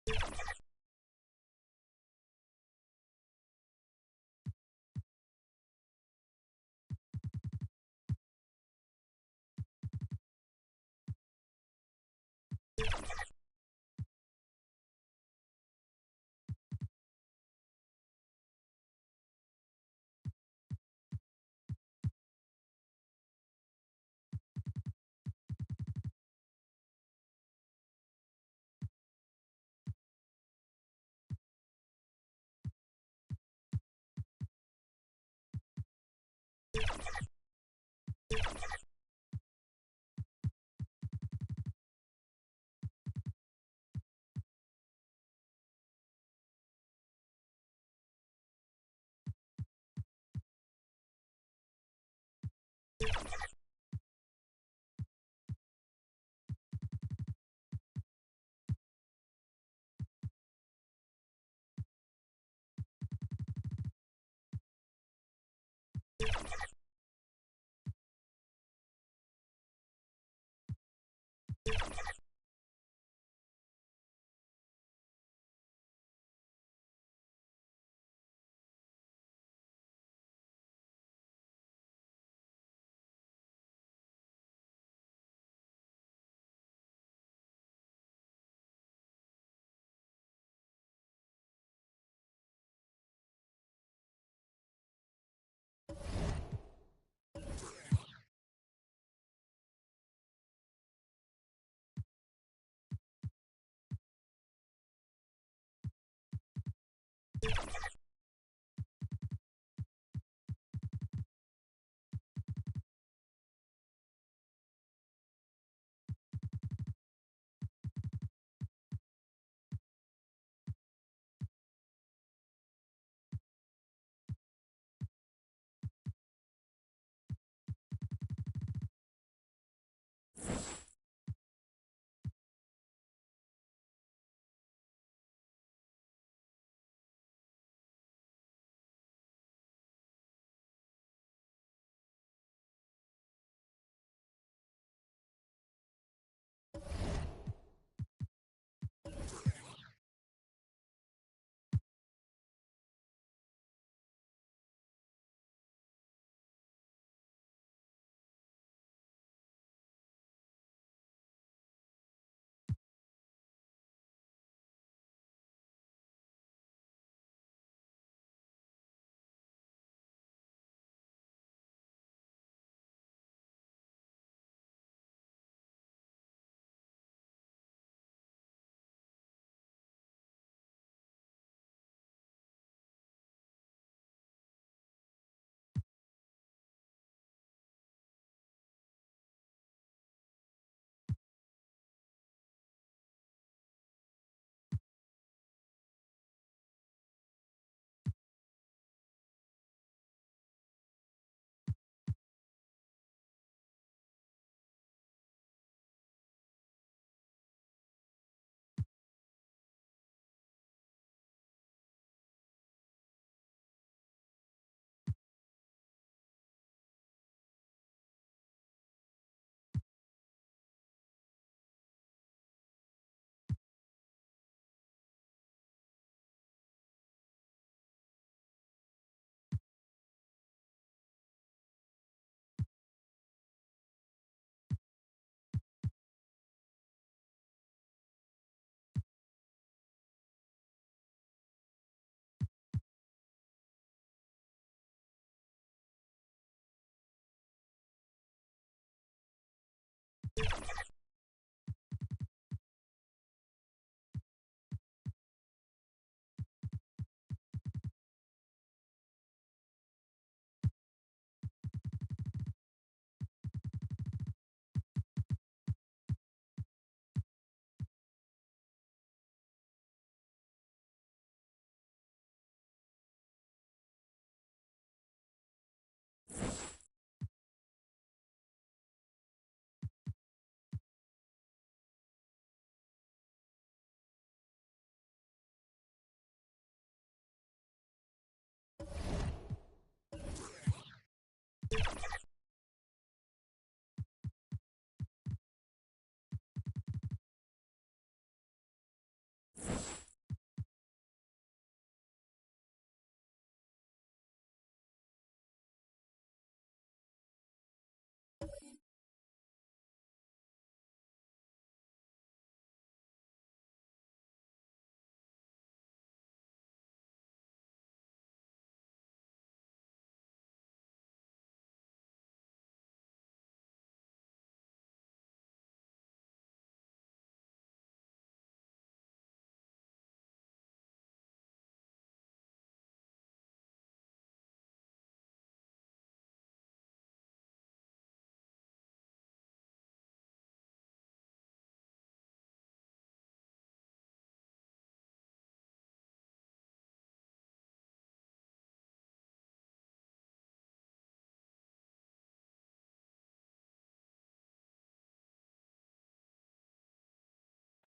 you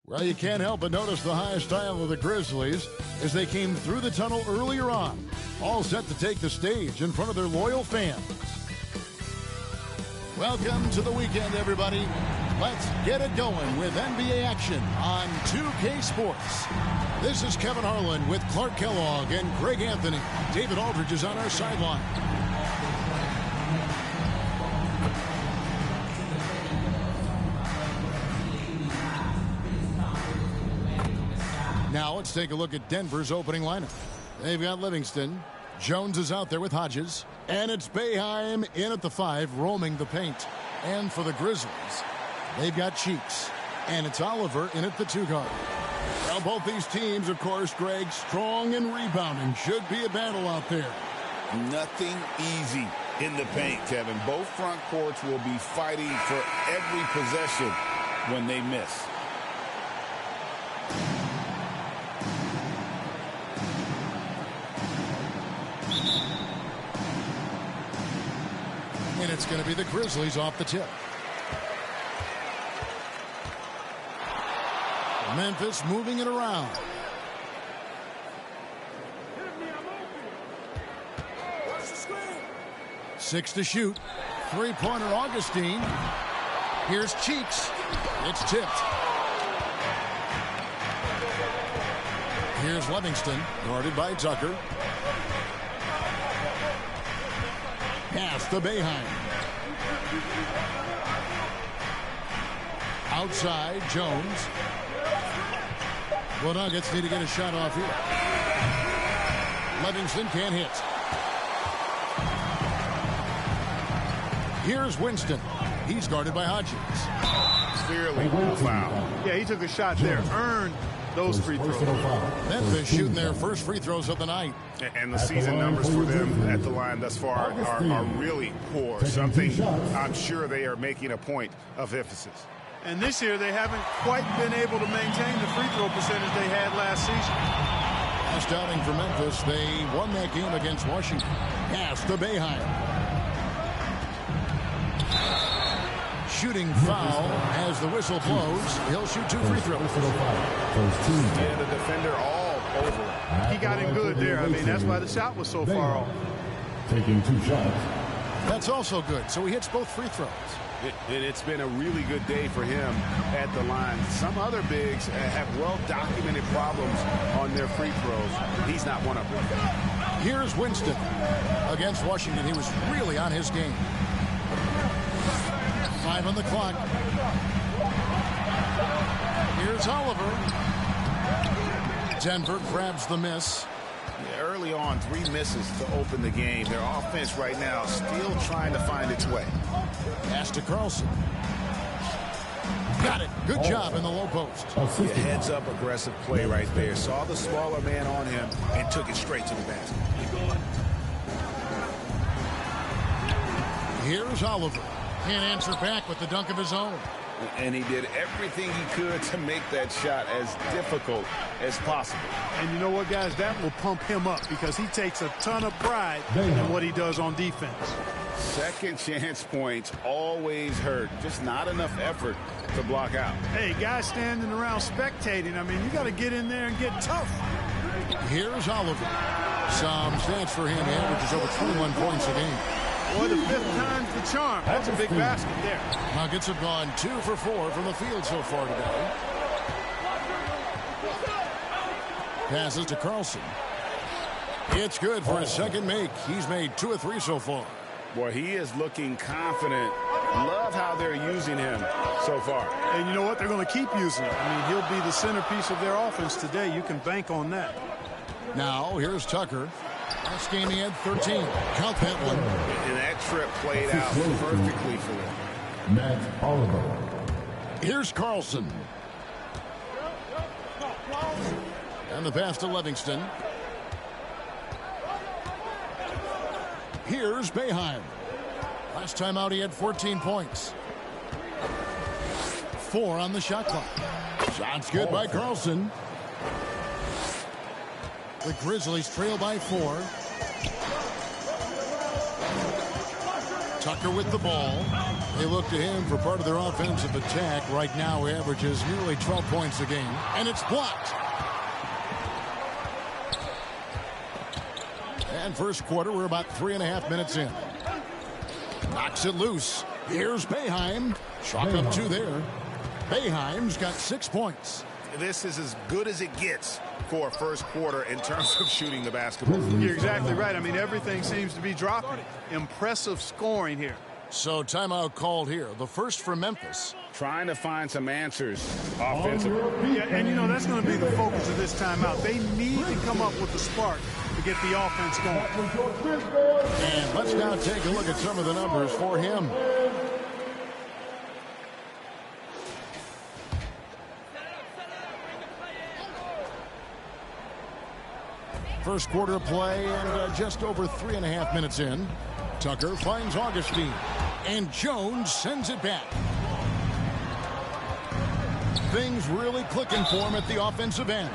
Well, you can't help but notice the high style of the Grizzlies as they came through the tunnel earlier on, all set to take the stage in front of their loyal fans. Welcome to the weekend, everybody. Let's get it going with NBA action on 2K Sports. This is Kevin Harlan with Clark Kellogg and Greg Anthony. David Aldridge is on our sideline. Now let's take a look at Denver's opening lineup. They've got Livingston. Jones is out there with Hodges. And it's Boeheim in at the 5, roaming the paint. And for the Grizzlies, they've got Cheeks. And it's Oliver in at the 2 guard. Well, both these teams, of course, Greg, strong and rebounding. Should be a battle out there. Nothing easy in the paint, Kevin. Both front courts will be fighting for every possession when they miss. And it's going to be the Grizzlies off the tip. Memphis moving it around. Six to shoot. Three-pointer Augustine. Here's Cheeks. It's tipped. Here's Livingston, guarded by Tucker. Pass to Boeheim. Outside, Jones. The Nuggets need to get a shot off here. Livingston can't hit. Here's Winston. He's guarded by Hodges. Clearly a foul. Yeah, he took a shot there. Earned those free throws. Memphis shooting their first free throws of the night. And the season numbers for them at the line thus far are really poor. Something I'm sure they are making a point of emphasis. And this year they haven't quite been able to maintain the free throw percentage they had last season. Last outing for Memphis, they won that game against Washington. Pass to Boeheim. Shooting foul as the whistle blows. He'll shoot 2 free throws. Yeah, the defender all over him. He got him good there. I mean, that's why the shot was so far off. Taking 2 shots. That's also good. So he hits both free throws. It's been a really good day for him at the line. Some other bigs have well-documented problems on their free throws. He's not one of them. Here's Winston. Against Washington, he was really on his game. 5 on the clock. Here's Oliver. Denver grabs the miss. Yeah, early on, 3 misses to open the game. Their offense right now still trying to find its way. Pass to Carlson. Got it. Good job in the low post. Yeah, heads-up aggressive play right there. Saw the smaller man on him and took it straight to the basket. Here's Oliver. Can't answer back with the dunk of his own. And he did everything he could to make that shot as difficult as possible. And you know what, guys? That will pump him up because he takes a ton of pride in what he does on defense. Second chance points always hurt. Just not enough effort to block out. Hey, guys standing around spectating, I mean, you got to get in there and get tough. Here's Oliver. Some stats for him. He averages over 21 points a game. Boy, the 5th time's the charm. That's a big basket there. Nuggets have gone 2 for 4 from the field so far today. Passes to Carlson. It's good for his second make. He's made 2 of 3 so far. Boy, he is looking confident. Love how they're using him so far. And you know what? They're going to keep using him. I mean, he'll be the centerpiece of their offense today. You can bank on that. Now, here's Tucker. Last game he had 13. Count that one. And that trip played out perfectly for him. Matt Oliver. Here's Carlson. And the pass to Livingston. Here's Boeheim. Last time out he had 14 points. 4 on the shot clock. Shot's good by Carlson. The Grizzlies trail by 4. Tucker with the ball. They look to him for part of their offensive attack. Right now, he averages nearly 12 points a game, and it's blocked. And first quarter, we're about 3.5 minutes in. Knocks it loose. Here's Boeheim. Chalk up 2 there. Boeheim's got 6 points. This is as good as it gets for a first quarter in terms of shooting the basketball. You're exactly right. I mean, everything seems to be dropping. Impressive scoring here. So timeout called here. The first for Memphis. Trying to find some answers offensively. Yeah, and, you know, that's going to be the focus of this timeout. They need to come up with a spark to get the offense going. And let's now take a look at some of the numbers for him. First quarter of play, and just over 3.5 minutes in. Tucker finds Augustine, and Jones sends it back. Things really clicking for him at the offensive end.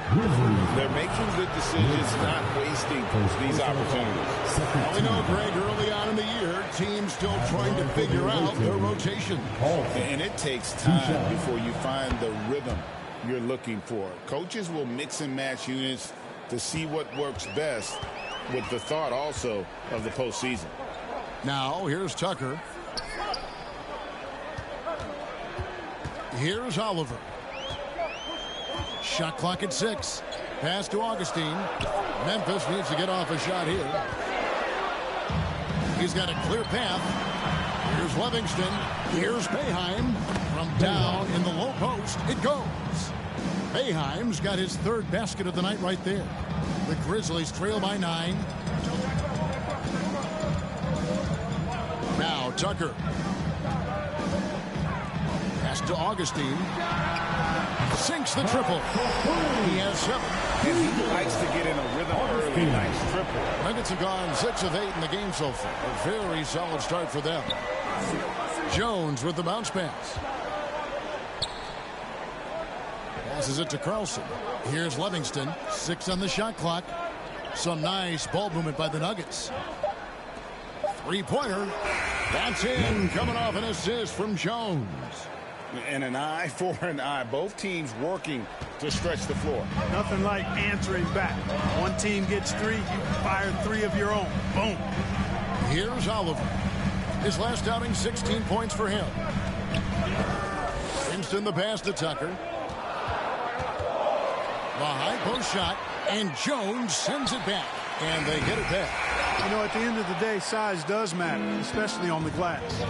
They're making good decisions, not wasting these opportunities. Well, we know, Greg, early on in the year, teams still trying to figure out their rotation. And it takes time before you find the rhythm you're looking for. Coaches will mix and match units to see what works best, with the thought also of the postseason. Now, here's Tucker. Here's Oliver. Shot clock at 6. Pass to Augustine. Memphis needs to get off a shot here. He's got a clear path. Here's Livingston. Here's Boeheim. From down in the low post, it goes. Boeheim's got his 3rd basket of the night right there. The Grizzlies trail by 9. Now Tucker. Pass to Augustine. Sinks the triple. He has 7. And he likes to get in a rhythm early. Nice triple. Nuggets have gone 6 of 8 in the game so far. A very solid start for them. Jones with the bounce pass. Passes it to Carlson. Here's Livingston. 6 on the shot clock. Some nice ball movement by the Nuggets. 3-pointer. That's in. Coming off an assist from Jones. And an eye for an eye. Both teams working to stretch the floor. Nothing like answering back. One team gets 3, you fire 3 of your own. Boom. Here's Oliver. His last outing, 16 points for him. Winston the pass to Tucker. The high post shot, and Jones sends it back, and they get it back. You know, at the end of the day, size does matter, especially on the glass.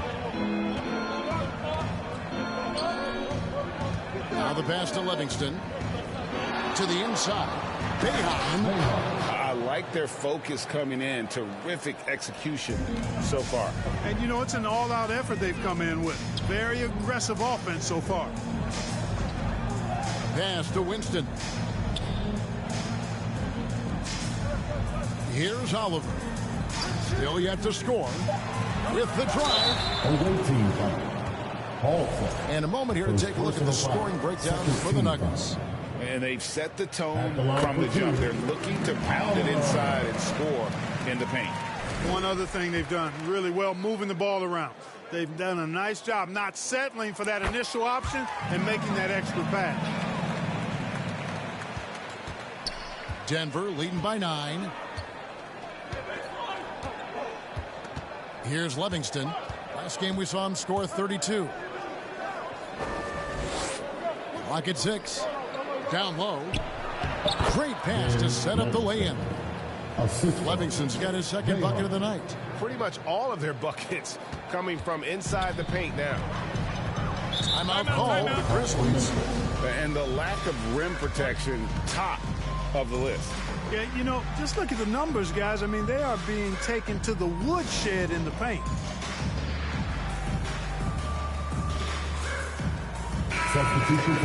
Now the pass to Livingston. To the inside. Boeheim. I like their focus coming in. Terrific execution so far. And, you know, it's an all-out effort they've come in with. Very aggressive offense so far. Pass to Winston. Here's Oliver. Still yet to score. With the drive. And a moment here to take a look at the scoring breakdown for the Nuggets. And they've set the tone from the jump. They're looking to pound it inside and score in the paint. One other thing they've done really well, moving the ball around. They've done a nice job not settling for that initial option and making that extra pass. Denver leading by 9. Here's Livingston. Last game we saw him score 32. Clock at 6. Down low. Great pass to set up the lay-in. Livingston's got his 2nd bucket of the night. Pretty much all of their buckets coming from inside the paint now. Timeout call the Grizzlies. And the lack of rim protection, top of the list. Yeah, you know, just look at the numbers, guys. I mean, they are being taken to the woodshed in the paint.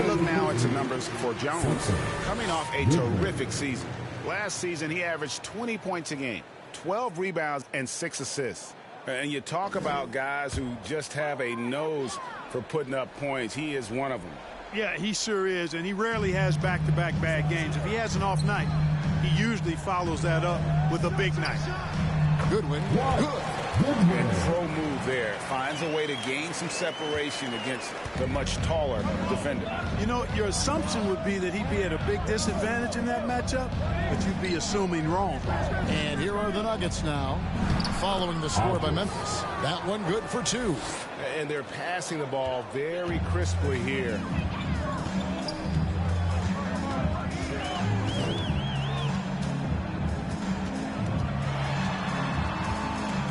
Look now at the numbers for Jones, coming off a terrific season. Last season, he averaged 20 points a game, 12 rebounds, and 6 assists. And you talk about guys who just have a nose for putting up points. He is one of them. Yeah, he sure is, and he rarely has back-to-back bad games. If he has an off night, he usually follows that up with a big night. Goodwin, good. And pro move there. Finds a way to gain some separation against the much taller defender. You know, your assumption would be that he'd be at a big disadvantage in that matchup, but you'd be assuming wrong. And here are the Nuggets now, following the score by Memphis. That one good for 2. And they're passing the ball very crisply here.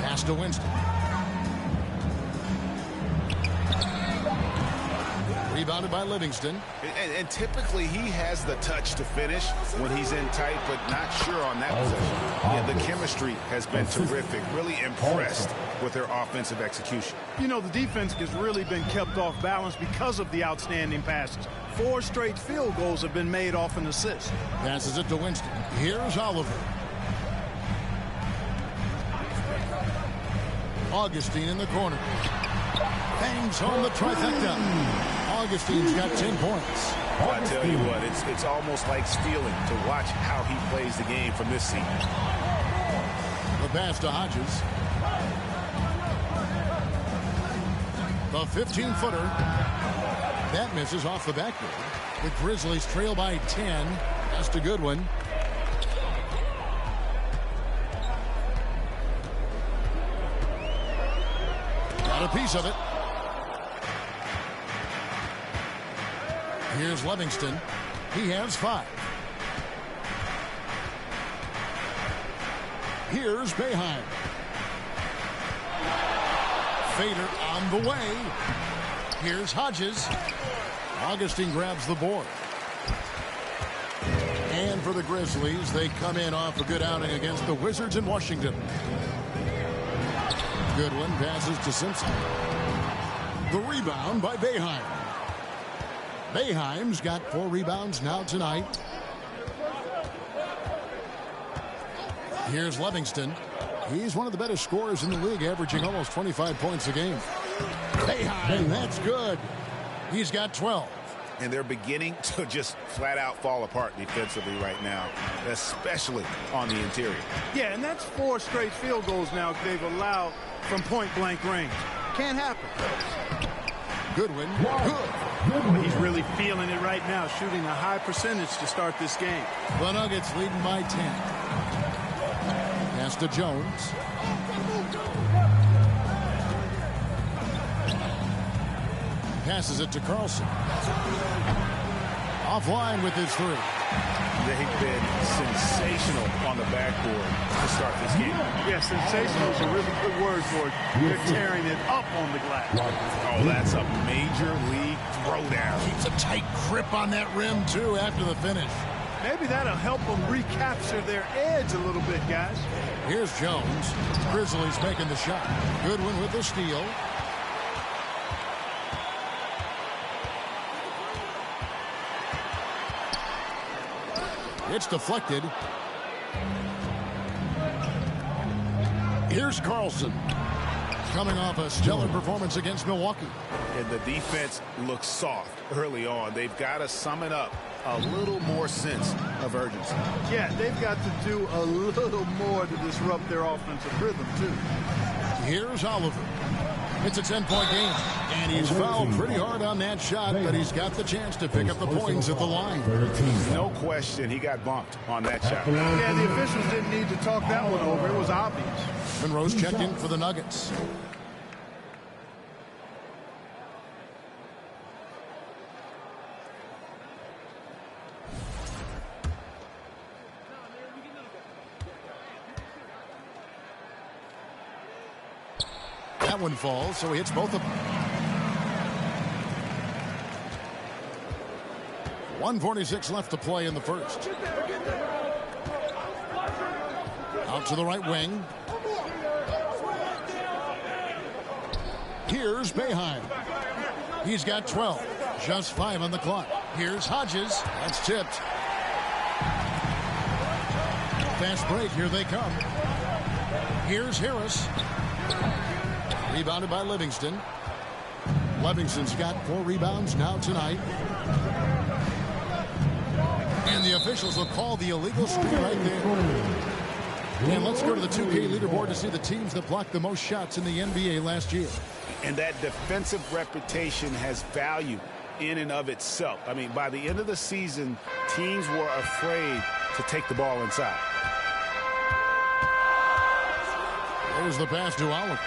Pass to Winston. Rebounded by Livingston. And typically he has the touch to finish when he's in tight, but not sure on that possession. Yeah, the chemistry has been terrific. Really impressed with their offensive execution. You know, the defense has really been kept off balance because of the outstanding passes. 4 straight field goals have been made off an assist. Passes it to Winston. Here's Oliver. Augustine in the corner. Bangs home the trifecta. Augustine's got 10 points. Well, I tell you what, it's almost like stealing to watch how he plays the game from this seat. The pass to Hodges. The 15-footer. That misses off the backboard. The Grizzlies trail by 10. That's a good one. Got a piece of it. Here's Livingston. He has 5. Here's Boeheim. Fader on the way. Here's Hodges. Augustine grabs the board. And for the Grizzlies, they come in off a good outing against the Wizards in Washington. Goodwin passes to Simpson. The rebound by Boeheim. Boeheim's got 4 rebounds now tonight. Here's Livingston. He's one of the better scorers in the league, averaging almost 25 points a game. Boeheim, that's good. He's got 12. And they're beginning to just flat out fall apart defensively right now, especially on the interior. Yeah, and that's 4 straight field goals now they've allowed from point-blank range. Can't happen. Goodwin, good. He's really feeling it right now, shooting a high percentage to start this game. The Nuggets leading by 10. Pass to Jones. Passes it to Carlson. Offline with his 3. They've been sensational on the backboard to start this game. Yeah, sensational is a really good word for it. They're tearing it up on the glass. Oh, that's a major league throwdown. Keeps a tight grip on that rim, too, after the finish. Maybe that'll help them recapture their edge a little bit, guys. Here's Jones. Grizzlies making the shot. Goodwin with the steal. It's deflected. Here's Carlson. Coming off a stellar performance against Milwaukee. And the defense looks soft early on. They've got to sum it up. A little more sense of urgency. Yeah, they've got to do a little more to disrupt their offensive rhythm, too. Here's Oliver. It's a 10-point game, and he's fouled pretty hard on that shot, but he's got the chance to pick up the points at the line. No question, he got bumped on that shot. Yeah, the officials didn't need to talk that one over. It was obvious. Monroe's checked in for the Nuggets. That one falls, so he hits both of them. 1:46 left to play in the first. Out to the right wing. Here's Boeheim. He's got 12. Just 5 on the clock. Here's Hodges. That's tipped. Fast break. Here they come. Here's Harris. Rebounded by Livingston. Livingston's got 4 rebounds now tonight. And the officials will call the illegal screen right there. And let's go to the 2K leaderboard to see the teams that blocked the most shots in the NBA last year. And that defensive reputation has value in and of itself. I mean, by the end of the season, teams were afraid to take the ball inside. There's the pass to Oliver.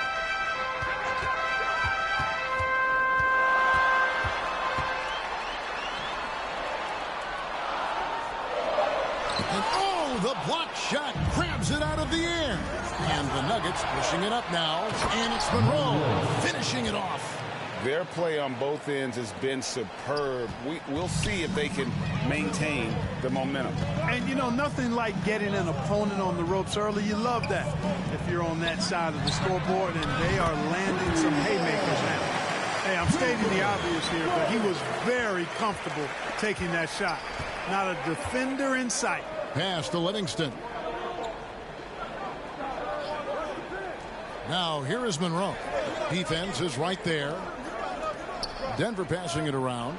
And oh, the block shot grabs it out of the air. And the Nuggets pushing it up now. And it's Monroe finishing it off. Their play on both ends has been superb. We'll see if they can maintain the momentum. And, you know, nothing like getting an opponent on the ropes early. You love that if you're on that side of the scoreboard, and they are landing some haymakers now. Hey, I'm stating the obvious here, but he was very comfortable taking that shot. Not a defender in sight. Pass to Livingston. Now, here is Monroe. Defense is right there. Denver passing it around.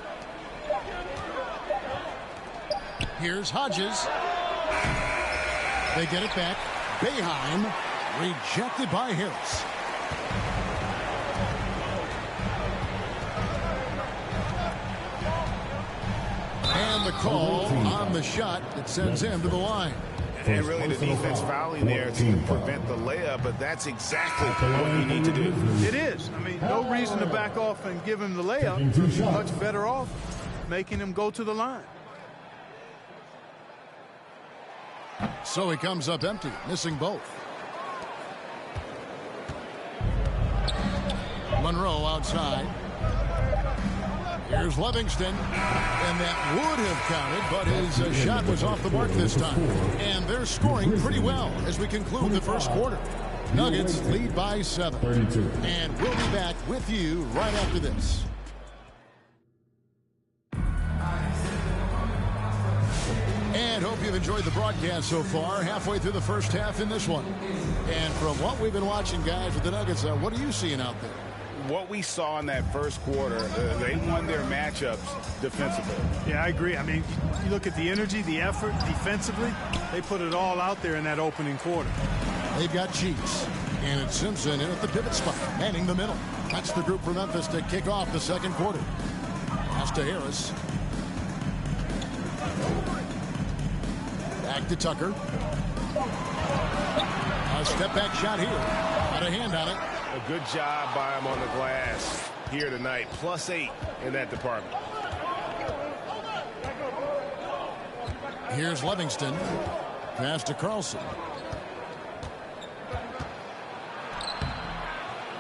Here's Hodges. They get it back. Boeheim rejected by Harris. And the call on the shot that sends him to the line. And really the defense fouling there to prevent the layup, but that's exactly what you need to do. It is. I mean, no reason to back off and give him the layup. Much better off making him go to the line. So he comes up empty, missing both. Monroe outside. Here's Livingston, and that would have counted, but his shot was off the mark this time. And they're scoring pretty well as we conclude the first quarter. Nuggets lead by 7. And we'll be back with you right after this. And hope you've enjoyed the broadcast so far. Halfway through the first half in this one. And from what we've been watching, guys, with the Nuggets, what are you seeing out there? What we saw in that first quarter, they won their matchups defensively. Yeah, I agree. I mean, you look at the energy, the effort defensively, they put it all out there in that opening quarter. They've got Cheeks, and it's Simpson in at the pivot spot, manning the middle. That's the group for Memphis to kick off the second quarter. Pass to Harris. Back to Tucker. A step-back shot here. Got a hand on it. A good job by him on the glass here tonight. +8 in that department. Here's Livingston. Pass to Carlson.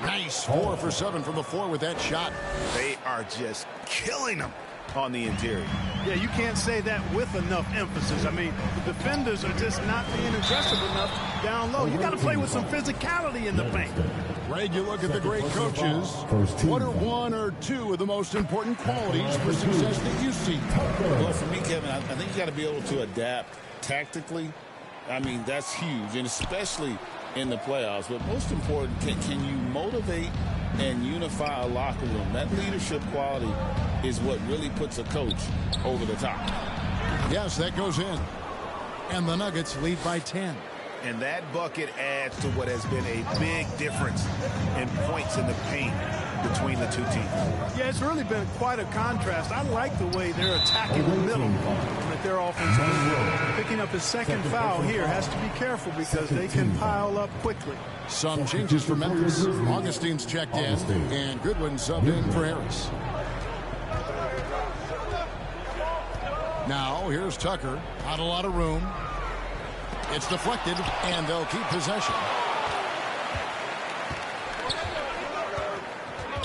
Nice. 4 for 7 from the floor with that shot. They are just killing them on the interior. Yeah, you can't say that with enough emphasis. I mean, the defenders are just not being aggressive enough down low. You got to play with some physicality in the paint. Greg, you look at the great coaches. What are 1 or 2 of the most important qualities for success that you see? Well, for me, Kevin, I think you got to be able to adapt tactically. I mean, that's huge, and especially in the playoffs. But most important, can you motivate and unify a locker room? That leadership quality is what really puts a coach over the top. Yes, that goes in. And the Nuggets lead by 10. And that bucket adds to what has been a big difference in points in the paint between the two teams. Yeah, it's really been quite a contrast. I like the way they're attacking the middle with their offense. Picking up his second foul here, has to be careful because they can pile up quickly. Some changes for Memphis. Augustine's checked in, and Goodwin subbed in for Harris. Now, here's Tucker. Not a lot of room. It's deflected, and they'll keep possession.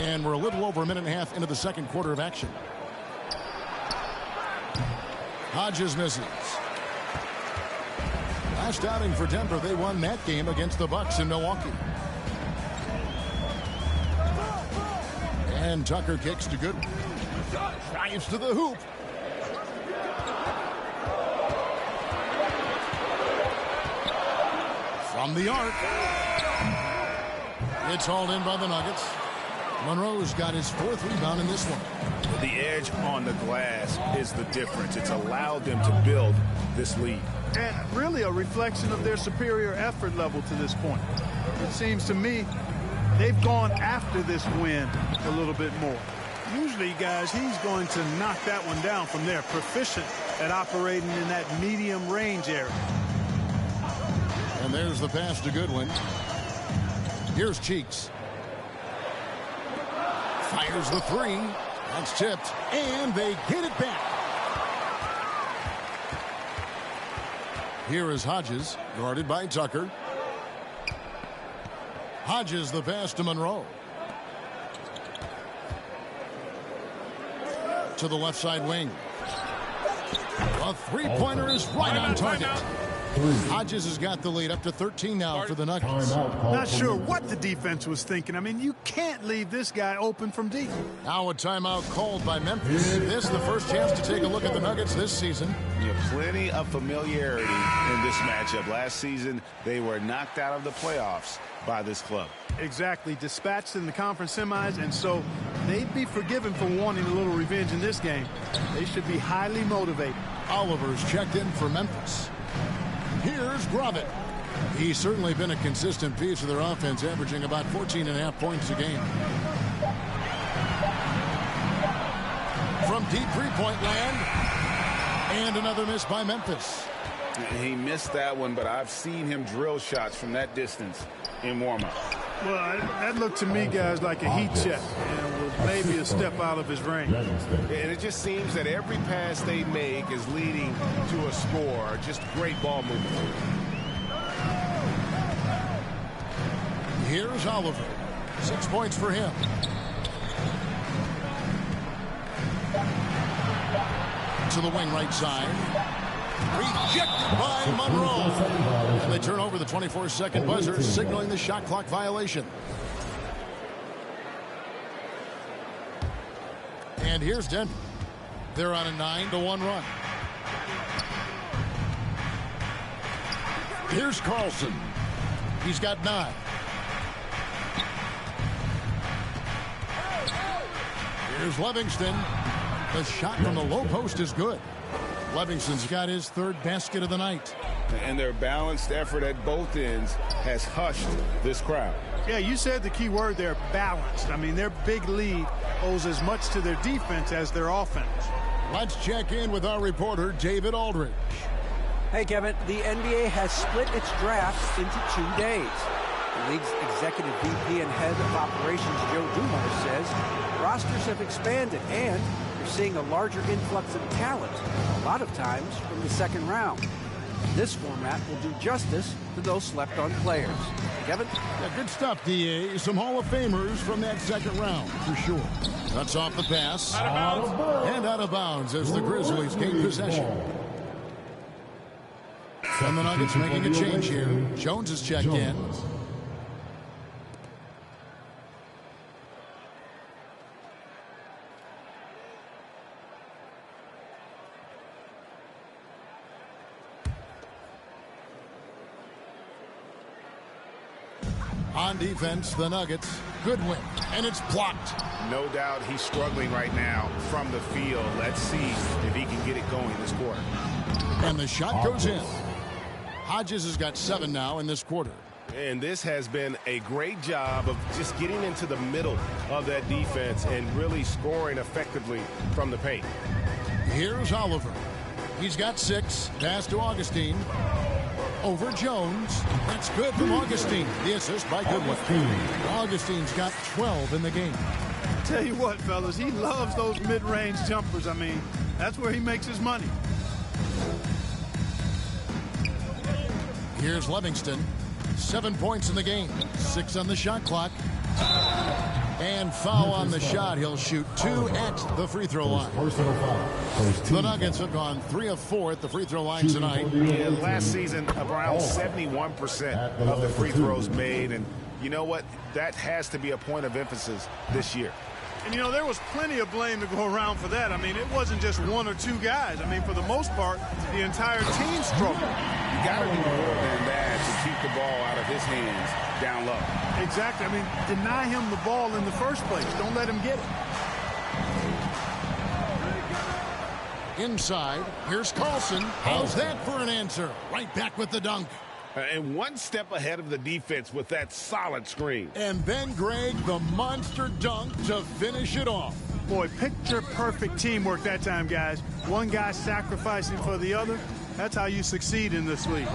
And we're a little over a minute and a half into the second quarter of action. Hodges misses. Last outing for Denver, they won that game against the Bucks in Milwaukee. And Tucker kicks to Goodwin. Drives to the hoop. From the arc. It's hauled in by the Nuggets. Monroe's got his 4th rebound in this one. The edge on the glass is the difference. It's allowed them to build this lead. And really a reflection of their superior effort level to this point. It seems to me they've gone after this win a little bit more. Usually, guys, he's going to knock that one down from there. Proficient at operating in that medium range area. And there's the pass to Goodwin. Here's Cheeks. Fires the 3. That's tipped. And they get it back. Here is Hodges, guarded by Tucker. Hodges the pass to Monroe. To the left side wing. A 3-pointer is right on target. Hodges has got the lead up to 13 now for the Nuggets. Not sure what the defense was thinking. I mean, you can't leave this guy open from deep. Now a timeout called by Memphis. This is the first chance to take a look at the Nuggets this season. You have plenty of familiarity in this matchup. Last season, they were knocked out of the playoffs by this club. Exactly. Dispatched in the conference semis, and so they'd be forgiven for wanting a little revenge in this game. They should be highly motivated. Oliver's checked in for Memphis. Here's Gravett. He's certainly been a consistent piece of their offense, averaging about 14.5 points a game. From deep three-point land. And another miss by Memphis. He missed that one, but I've seen him drill shots from that distance in warm-up. Well, that looked to me, guys, like a heat check. And was maybe a step out of his range. And it just seems that every pass they make is leading to a score. Just great ball movement. Here's Oliver. 6 points for him. To the wing right side. Rejected by Monroe. And they turn over the 24-second buzzer, signaling the shot clock violation. And here's Denver. They're on a 9-1 run. Here's Carlson. He's got 9. Here's Livingston. The shot from the low post is good. Livingston's got his 3rd basket of the night. And their balanced effort at both ends has hushed this crowd. Yeah, you said the key word there, balanced. I mean, their big lead owes as much to their defense as their offense. Let's check in with our reporter, David Aldridge. Hey, Kevin, the NBA has split its drafts into 2 days. The league's executive VP and head of operations, Joe Dumars, says rosters have expanded and you're seeing a larger influx of talent, a lot of times from the 2nd round. This format will do justice to those slept-on players. Kevin? Yeah, good stuff, D.A. Some Hall of Famers from that 2nd round, for sure. Cuts off the pass. And out of bounds as the Grizzlies gain possession. And the Nuggets making a change here. Jones is checked in. On defense, the Nuggets. Good win. And it's blocked. No doubt he's struggling right now from the field. Let's see if he can get it going this quarter. And the shot goes in. Hodges has got 7 now in this quarter. And this has been a great job of just getting into the middle of that defense and really scoring effectively from the paint. Here's Oliver. He's got 6. Pass to Augustine. Over Jones. That's good from Augustine. The assist by Goodwin. Augustine's got 12 in the game. Tell you what, fellas, he loves those mid-range jumpers. I mean, that's where he makes his money. Here's Livingston. 7 points in the game. 6 on the shot clock. And foul on the shot. He'll shoot 2 at the free throw line. The Nuggets have gone 3 of 4 at the free throw line tonight. Yeah, last season, around 71% of the free throws made. And you know what? That has to be a point of emphasis this year. And, you know, there was plenty of blame to go around for that. I mean, it wasn't just 1 or 2 guys. I mean, for the most part, the entire team struggled. You got to do more than that to keep the ball out of his hands down low. Exactly. I mean, deny him the ball in the first place. Don't let him get it. Inside, here's Carlson. How's that for an answer? Right back with the dunk. And one step ahead of the defense with that solid screen. And then Greg, the monster dunk to finish it off. Boy, picture-perfect teamwork that time, guys. One guy sacrificing for the other. That's how you succeed in this league.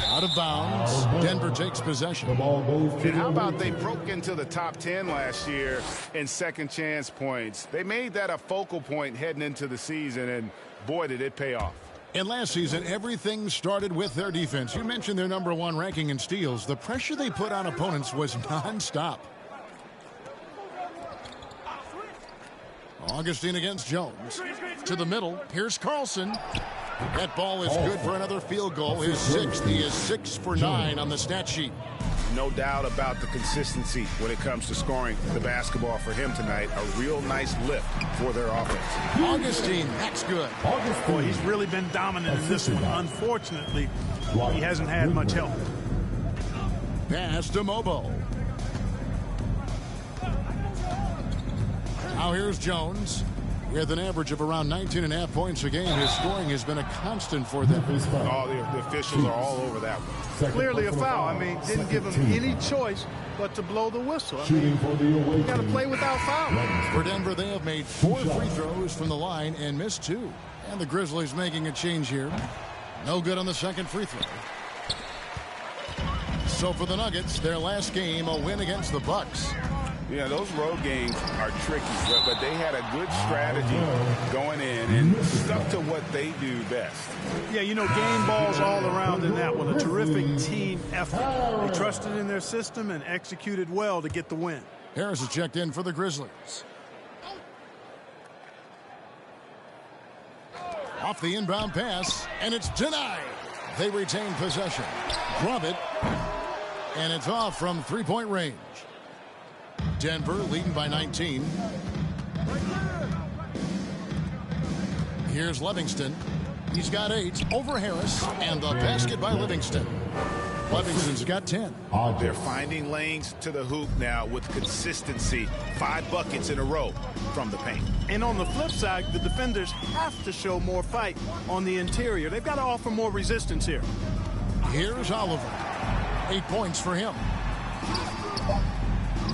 Out of bounds. Denver takes possession. And how about they broke into the top 10 last year in second chance points? They made that a focal point heading into the season, and boy, did it pay off. And last season, everything started with their defense. You mentioned their #1 ranking in steals. The pressure they put on opponents was nonstop. Augustine against Jones. To the middle. Here's Carlson. That ball is good for another field goal. His 6th. He is 6 for 9 on the stat sheet. No doubt about the consistency when it comes to scoring the basketball for him tonight. A real nice lift for their offense. Augustine, that's good. Boy, he's really been dominant in this one. Unfortunately, he hasn't had much help. Pass to Mobo. Now here's Jones. With an average of around 19.5 points a game, his scoring has been a constant for them. All the officials are all over that one. Clearly a foul. I mean, didn't give him any choice but to blow the whistle. I mean, you got to play without foul. For Denver, they have made 4 free throws from the line and missed 2. And the Grizzlies making a change here. No good on the second free throw. So for the Nuggets, their last game, a win against the Bucks. Yeah, those road games are tricky, but they had a good strategy going in and stuck to what they do best. Yeah, you know, game balls all around in that one. A terrific team effort. They trusted in their system and executed well to get the win. Harris is checked in for the Grizzlies. Off the inbound pass, and it's denied. They retain possession. Drop it, and it's off from three-point range. Denver leading by 19. Here's Livingston. He's got 8 over Harris, and the basket by Livingston. Livingston's got 10. They're finding lanes to the hoop now with consistency. 5 buckets in a row from the paint. And on the flip side, the defenders have to show more fight on the interior. They've got to offer more resistance here. Here's Oliver. 8 points for him.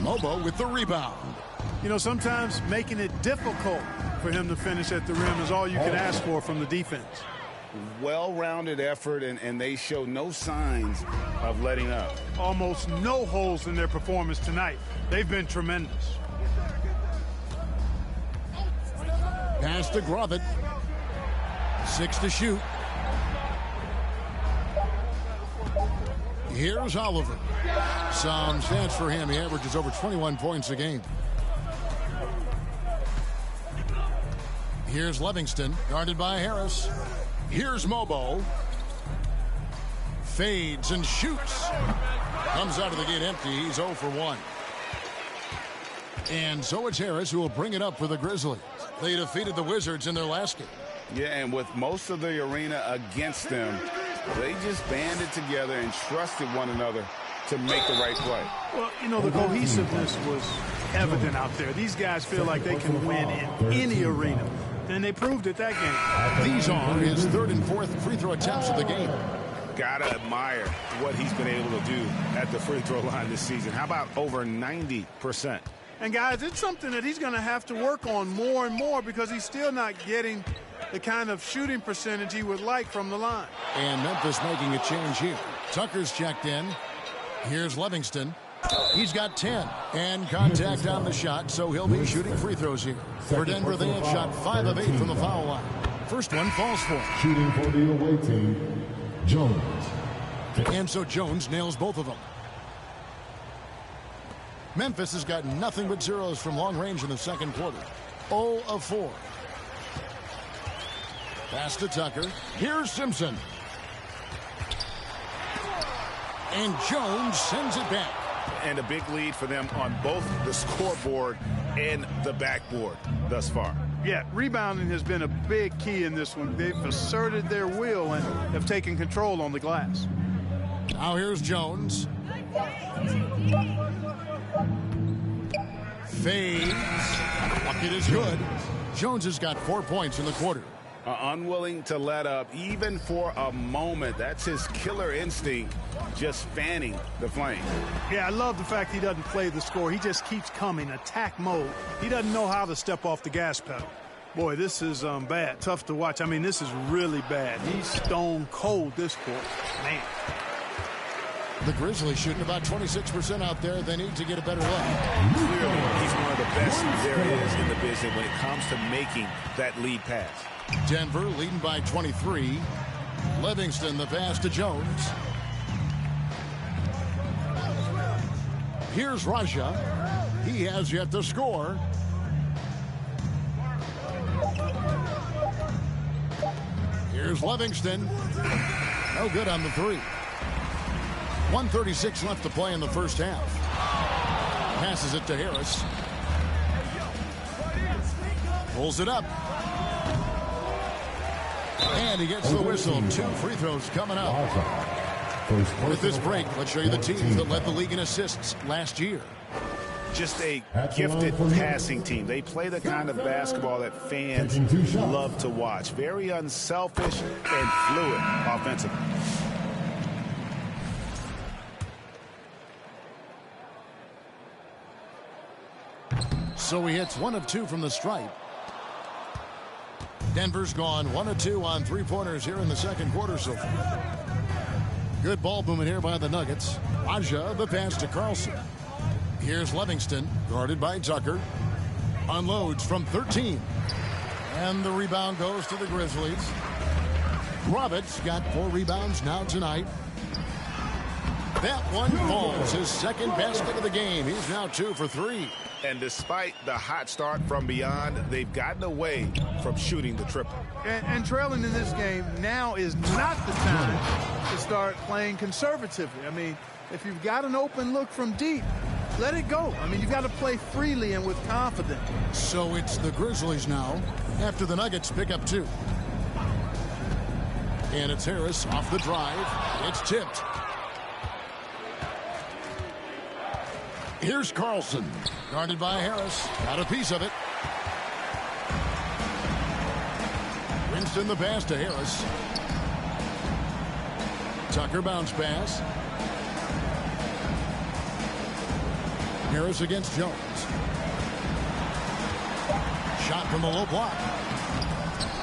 Mobo with the rebound. You know, sometimes making it difficult for him to finish at the rim is all you can ask for from the defense. Well-rounded effort, and they show no signs of letting up. Almost no holes in their performance tonight. They've been tremendous. Pass to Grovett. 6 to shoot. Here's Oliver. Some stats for him. He averages over 21 points a game. Here's Livingston, guarded by Harris. Here's Mobo. Fades and shoots. Comes out of the gate empty. He's 0 for 1. And so it's Harris who will bring it up for the Grizzlies. They defeated the Wizards in their last game. Yeah, and with most of the arena against them, they just banded together and trusted one another to make the right play. Well, you know, the cohesiveness was evident out there. These guys feel like they can win in any arena, and they proved it that game. These are his 3rd and 4th free throw attempts of the game. Gotta admire what he's been able to do at the free throw line this season. How about over 90%? And, guys, it's something that he's going to have to work on more and more because he's still not getting the kind of shooting percentage he would like from the line. And Memphis making a change here. Tucker's checked in. Here's Livingston. He's got 10. And contact on the shot, so he'll be shooting free throws here. For Denver, they have shot 5 of 8 from the foul line. First one falls for him. Shooting for the away team, Jones. And so Jones nails both of them. Memphis has got nothing but zeros from long range in the second quarter. 0 of 4. Pass to Tucker. Here's Simpson. And Jones sends it back. And a big lead for them on both the scoreboard and the backboard thus far. Yeah, rebounding has been a big key in this one. They've asserted their will and have taken control on the glass. Now here's Jones. Fades. Bucket is good. Jones has got 4 points in the quarter. Unwilling to let up even for a moment. That's his killer instinct, just fanning the flame. Yeah, I love the fact he doesn't play the score. He just keeps coming, attack mode. He doesn't know how to step off the gas pedal. Boy, this is bad, tough to watch. I mean, this is really bad. He's stone cold this quarter, man. The Grizzlies shooting about 26% out there. They need to get a better look. Clearly, he's one of the best there is in the business when it comes to making that lead pass. Denver leading by 23. Livingston the pass to Jones. Here's Raja. He has yet to score. Here's Livingston. No good on the three. 1:36 left to play in the first half. Passes it to Harris. Pulls it up. And he gets the whistle. 2 free throws coming up. With this break, let's show you the teams that led the league in assists last year. Just a gifted passing team. They play the kind of basketball that fans love to watch. Very unselfish and fluid offensively. So he hits 1 of 2 from the stripe. Denver's gone 1 of 2 on three-pointers here in the second quarter so far. Good ball movement here by the Nuggets. Raja, the pass to Carlson. Here's Livingston, guarded by Tucker. Unloads from 13. And the rebound goes to the Grizzlies. Roberts got 4 rebounds now tonight. That one falls. His second basket of the game. He's now 2 for 3. And despite the hot start from beyond, they've gotten away from shooting the triple. And trailing in this game, now is not the time to start playing conservatively. I mean, if you've got an open look from deep, let it go. I mean, you've got to play freely and with confidence. So it's the Grizzlies now after the Nuggets pick up 2. And it's Harris off the drive. It's tipped. Here's Carlson, guarded by Harris. Got a piece of it. Winston the pass to Harris. Tucker bounce pass. Harris against Jones. Shot from the low block.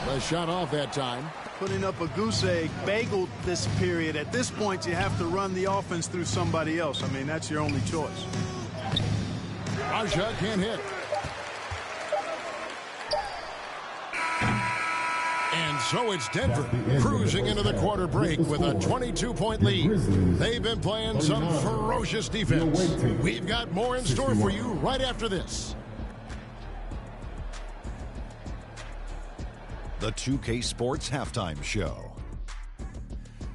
The shot off that time. Putting up a goose egg, bageled this period. At this point, you have to run the offense through somebody else. I mean, that's your only choice. Raja can't hit. And so it's Denver cruising into the quarter break with a 22-point lead. They've been playing some ferocious defense. We've got more in store for you right after this. The 2K Sports Halftime Show.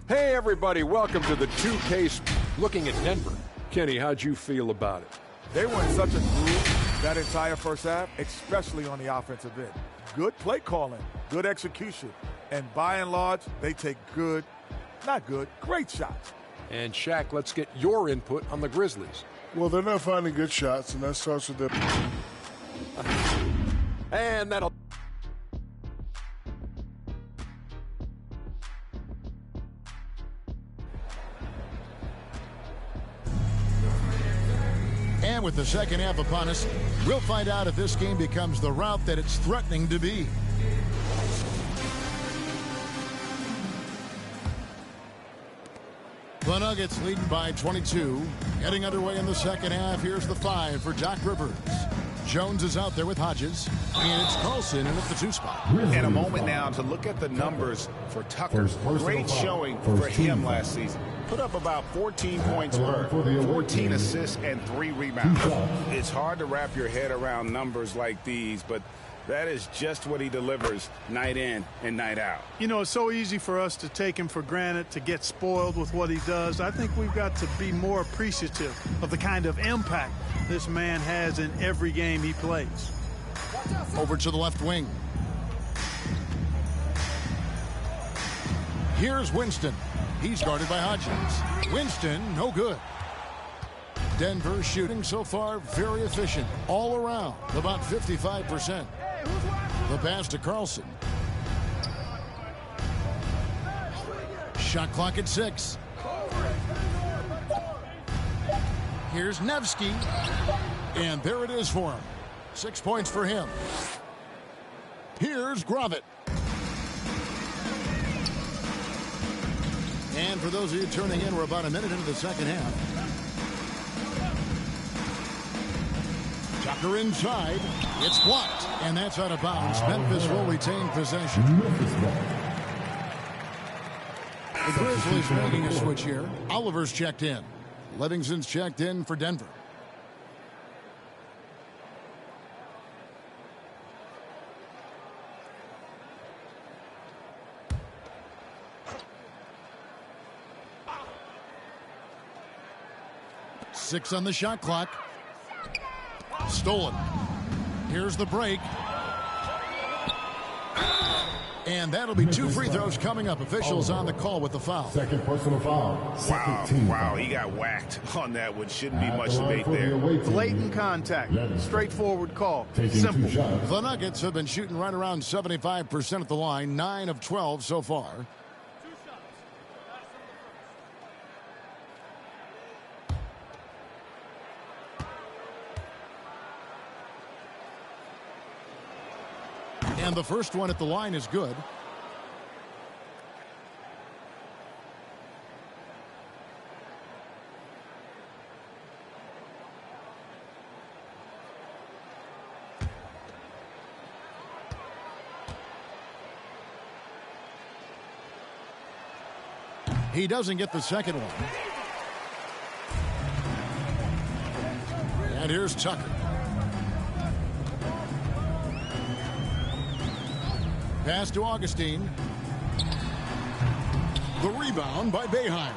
Hey, everybody. Welcome to the 2K. Looking at Denver. Kenny, how'd you feel about it? They were in such a groove that entire first half, especially on the offensive end. Good play calling, good execution, and by and large, they take great shots. And Shaq, let's get your input on the Grizzlies. Well, they're not finding good shots, and that starts with their... And that'll... And with the second half upon us, we'll find out if this game becomes the route that it's threatening to be. The Nuggets leading by 22. Getting underway in the second half. Here's the 5 for Doc Rivers. Jones is out there with Hodges. And it's Carlson in at the 2 spot. And a moment now to look at the numbers for Tucker. Great showing for him last season. Put up about 14 points per, 14 assists, and 3 rebounds. It's hard to wrap your head around numbers like these, but that is just what he delivers night in and night out. You know, it's so easy for us to take him for granted, to get spoiled with what he does. I think we've got to be more appreciative of the kind of impact this man has in every game he plays. Over to the left wing. Here's Winston. He's guarded by Hodgins. Winston, no good. Denver shooting so far very efficient all around, about 55%. The pass to Carlson. Shot clock at 6. Here's Nevsky. And there it is for him. 6 points for him. Here's Gravett. And for those of you tuning in, we're about a minute into the second half. Tucker inside. It's blocked. And that's out of bounds. Memphis will retain possession. The Grizzlies making a switch here. Oliver's checked in. Livingston's checked in for Denver. Six on the shot clock. Stolen. Here's the break. And that'll be 2 free throws coming up. Officials on the call with the foul. Second personal foul. Wow, he got whacked on that one. Shouldn't be much debate there. Blatant contact. Straightforward call. Simple. The Nuggets have been shooting right around 75% at the line. 9 of 12 so far. And the first one at the line is good. He doesn't get the second one. And here's Tucker. Pass to Augustine. The rebound by Boeheim.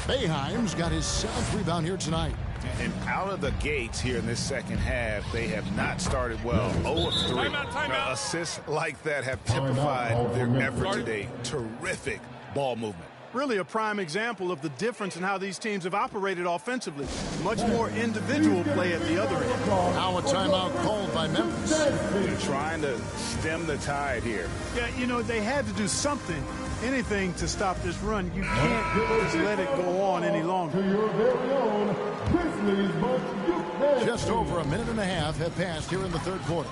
Boeheim's got his 7th rebound here tonight. And out of the gates here in this second half, they have not started well. 0 of 3. Timeout. Assists like that have typified their effort today. Terrific ball movement. Really a prime example of the difference in how these teams have operated offensively. Much more individual play at the other end. Now a timeout called by Memphis. They're trying to stem the tide here. Yeah, you know, they had to do something, anything to stop this run. You can't just let it go on any longer. Just over a minute and a half have passed here in the third quarter.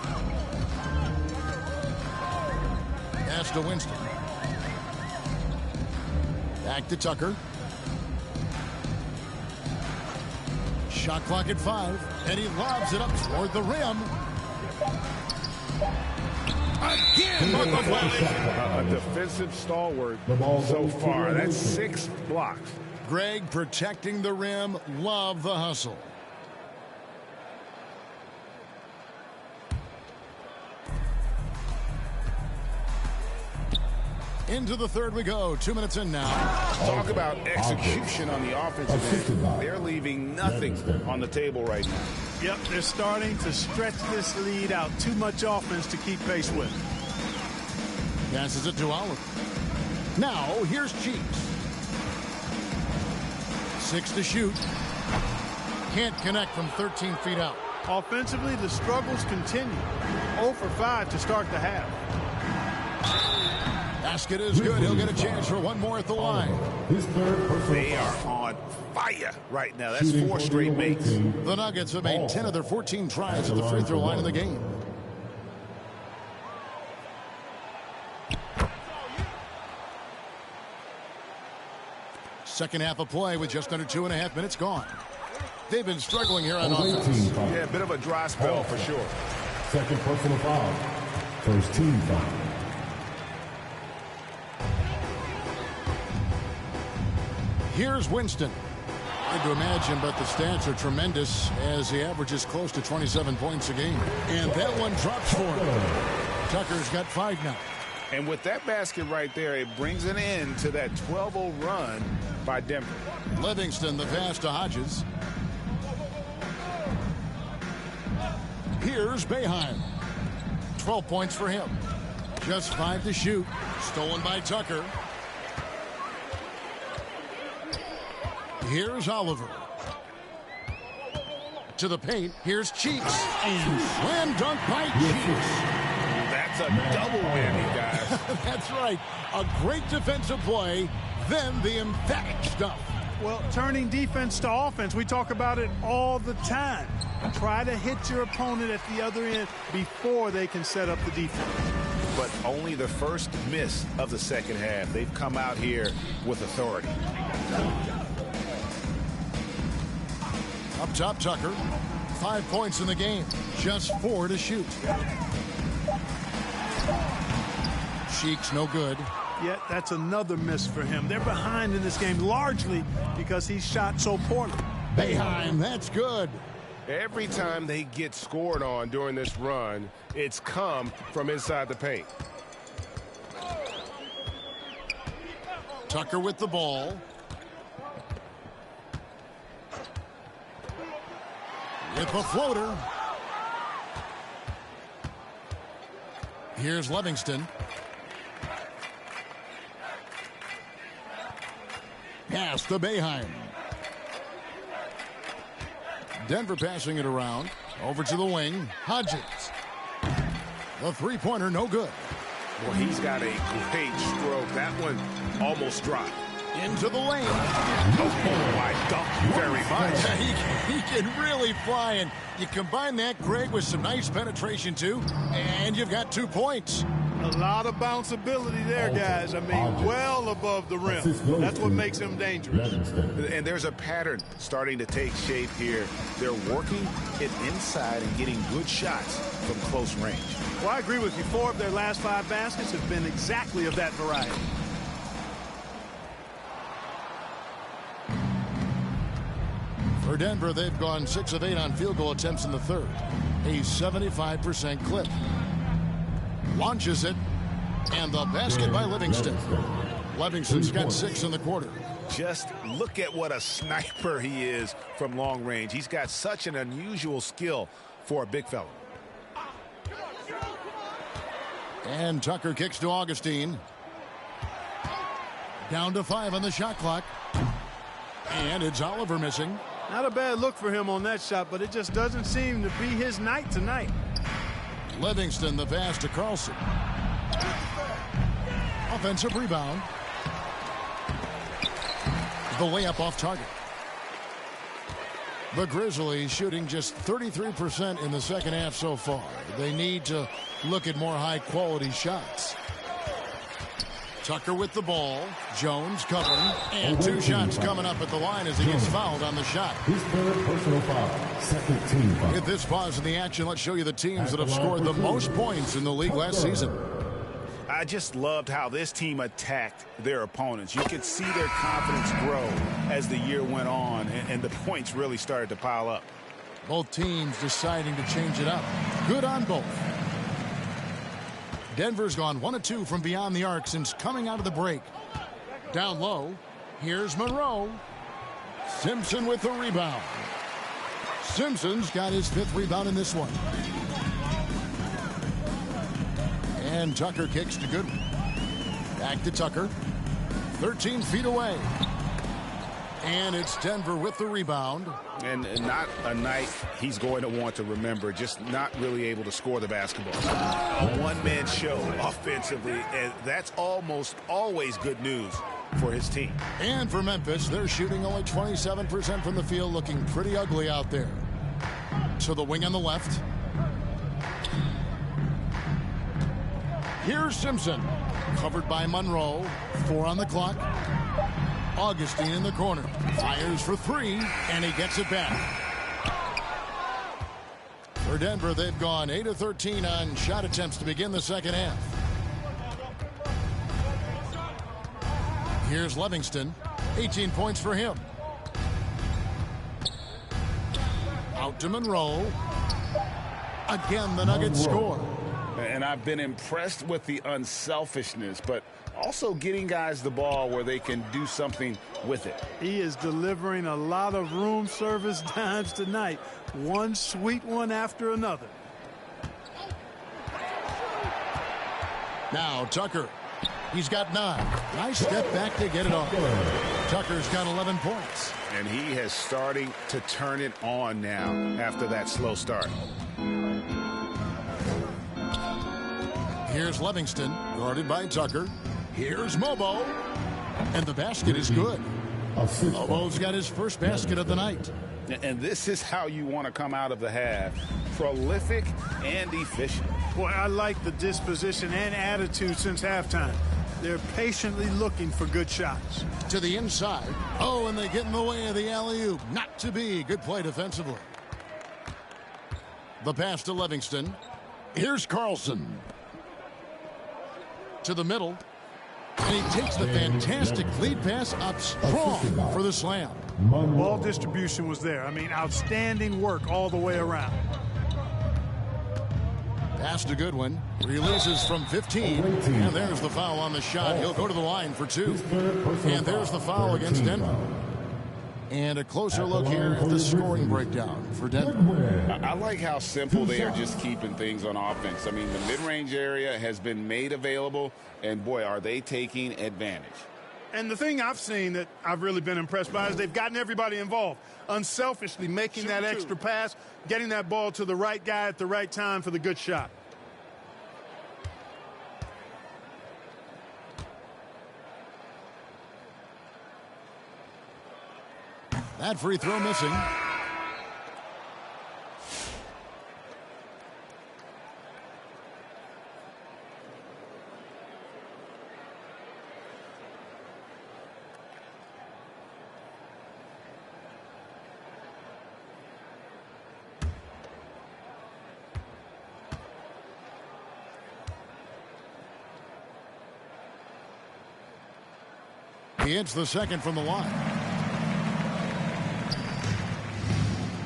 Pass to Winston. Back to Tucker. Shot clock at 5, and he lobs it up toward the rim. Again with the volley. A defensive stalwart so far. That's 6 blocks. Greg protecting the rim. Love the hustle. Into the third we go. 2 minutes in now. Talk about execution on the offensive end. They're leaving nothing on the table right now. Yep, they're starting to stretch this lead out. Too much offense to keep pace with. Passes it to Oliver. Now, here's Cheeks. 6 to shoot. Can't connect from 13 feet out. Offensively, the struggles continue. 0 for 5 to start the half. Basket is good. He'll get a chance for one more at the line. They are on fire right now. That's 4 straight makes. The Nuggets have made 10 of their 14 tries at the free throw line in the game. Second half of play with just under 2.5 minutes gone. They've been struggling here on offense. Yeah, a bit of a dry spell for sure. Second personal foul. First team foul. Here's Winston. Hard to imagine, but the stats are tremendous as he averages close to 27 points a game. And that one drops for him. Tucker's got 5 now. And with that basket right there, it brings an end to that 12-0 run by Denver. Livingston, the pass to Hodges. Here's Boeheim. 12 points for him. Just 5 to shoot. Stolen by Tucker. Here's Oliver. To the paint. Here's Cheeks. And slam dunk by Cheeks. That's a double whammy, guys. That's right. A great defensive play, then the emphatic stuff. Well, turning defense to offense, we talk about it all the time. Try to hit your opponent at the other end before they can set up the defense. But only the first miss of the second half. They've come out here with authority. Up top, Tucker. 5 points in the game. Just 4 to shoot. Cheeks no good. Yet that's another miss for him. They're behind in this game largely because he shot so poorly. Boeheim, that's good. Every time they get scored on during this run, it's come from inside the paint. Tucker with the ball. With the floater. Here's Livingston. Pass to Boeheim. Denver passing it around. Over to the wing. Hodges. The three-pointer no good. Well, he's got a great stroke. That one almost dropped. Into the lane. Oh, I dunked very much. He can really fly, and you combine that, Greg, with some nice penetration, too, and you've got 2 points. A lot of bounceability there, guys. I mean, well above the rim. That's what makes him dangerous. And there's a pattern starting to take shape here. They're working it inside and getting good shots from close range. Well, I agree with you. 4 of their last 5 baskets have been exactly of that variety. For Denver, they've gone 6 of 8 on field goal attempts in the third. A 75% clip. Launches it. And the basket by Livingston. Livingston's got 6 in the quarter. Just look at what a sniper he is from long range. He's got such an unusual skill for a big fella. And Tucker kicks to Augustine. Down to 5 on the shot clock. And it's Oliver missing. Not a bad look for him on that shot, but it just doesn't seem to be his night tonight. Livingston, the pass to Carlson. Offensive rebound. The layup off target. The Grizzlies shooting just 33% in the second half so far. They need to look at more high-quality shots. Tucker with the ball. Jones covering. And 2 shots coming up at the line as he gets fouled on the shot. His third personal foul. Second team foul. At this pause in the action, let's show you the teams that have scored the most points in the league last season. I just loved how this team attacked their opponents. You could see their confidence grow as the year went on, and the points really started to pile up. Both teams deciding to change it up. Good on both. Denver's gone 1 of 2 from beyond the arc since coming out of the break. Down low, here's Monroe. Simpson with the rebound. Simpson's got his 5th rebound in this one. And Tucker kicks to Goodwin. Back to Tucker. 13 feet away. And it's Denver with the rebound. And not a night he's going to want to remember, just not really able to score the basketball. A one-man show offensively, and that's almost always good news for his team. And for Memphis, they're shooting only 27% from the field, looking pretty ugly out there. To the wing on the left. Here's Simpson. Covered by Monroe. 4 on the clock. Augustine in the corner. Fires for 3, and he gets it back. For Denver, they've gone 8 of 13 on shot attempts to begin the second half. Here's Livingston. 18 points for him. Out to Monroe. Again, the Nuggets score. And I've been impressed with the unselfishness, but also getting guys the ball where they can do something with it. He is delivering a lot of room service dimes tonight. One sweet one after another. Now Tucker. He's got 9. Nice step back to get it off. Tucker's got 11 points. And he has starting to turn it on now after that slow start. Here's Livingston, guarded by Tucker. Here's Mobo. And the basket is good. Mobo's got his first basket of the night. And this is how you want to come out of the half. Prolific and efficient. Boy, I like the disposition and attitude since halftime. They're patiently looking for good shots. To the inside. Oh, and they get in the way of the alley-oop. Not to be. Good play defensively. The pass to Livingston. Here's Carlson. To the middle. And he takes the fantastic lead pass up strong for the slam. Ball distribution was there. I mean, outstanding work all the way around. Pass to Goodwin. Releases from 15. And there's the foul on the shot. He'll go to the line for 2. And there's the foul against Denver. And a closer look here at the scoring breakdown for Denver. I like how simple they are just keeping things on offense. I mean, the mid-range area has been made available, and boy, are they taking advantage. And the thing I've seen that I've really been impressed by is they've gotten everybody involved, unselfishly making that extra pass, getting that ball to the right guy at the right time for the good shot. That free throw missing. He hits the second from the line.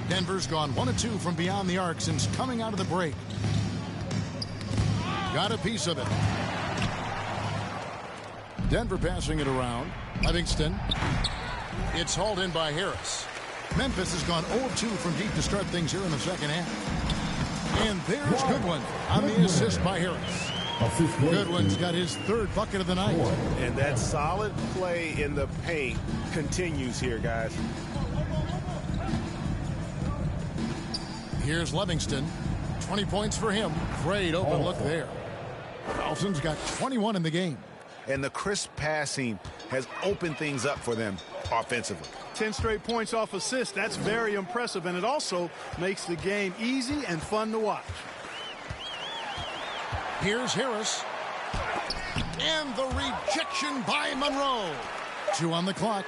Denver's gone 1 of 2 from beyond the arc since coming out of the break. Got a piece of it. Denver passing it around. Livingston. It's hauled in by Harris. Memphis has gone 0 of 2 from deep to start things here in the second half. And there's Goodwin on the assist by Harris. Goodwin's got his 3rd bucket of the night. And that solid play in the paint continues here, guys. Here's Livingston. 20 points for him. Great open look there. Carlson's got 21 in the game. And the crisp passing has opened things up for them offensively. 10 straight points off assists. That's very impressive, and it also makes the game easy and fun to watch. Here's Harris. And the rejection by Monroe. 2 on the clock.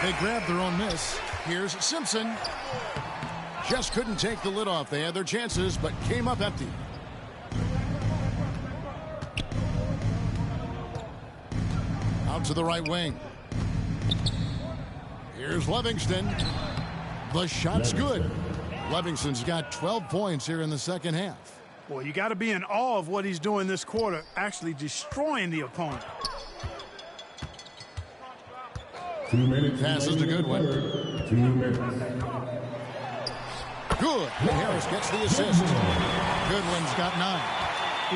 They grabbed their own miss. Here's Simpson. Just couldn't take the lid off. They had their chances, but came up empty. Out to the right wing. Here's Livingston. The shot's good. Livingston's got 12 points here in the second half. Boy, you got to be in awe of what he's doing this quarter, actually destroying the opponent. 2 minutes. Passes to Goodwin. 2 minutes. Good. Harris gets the assist. Goodwin's got 9.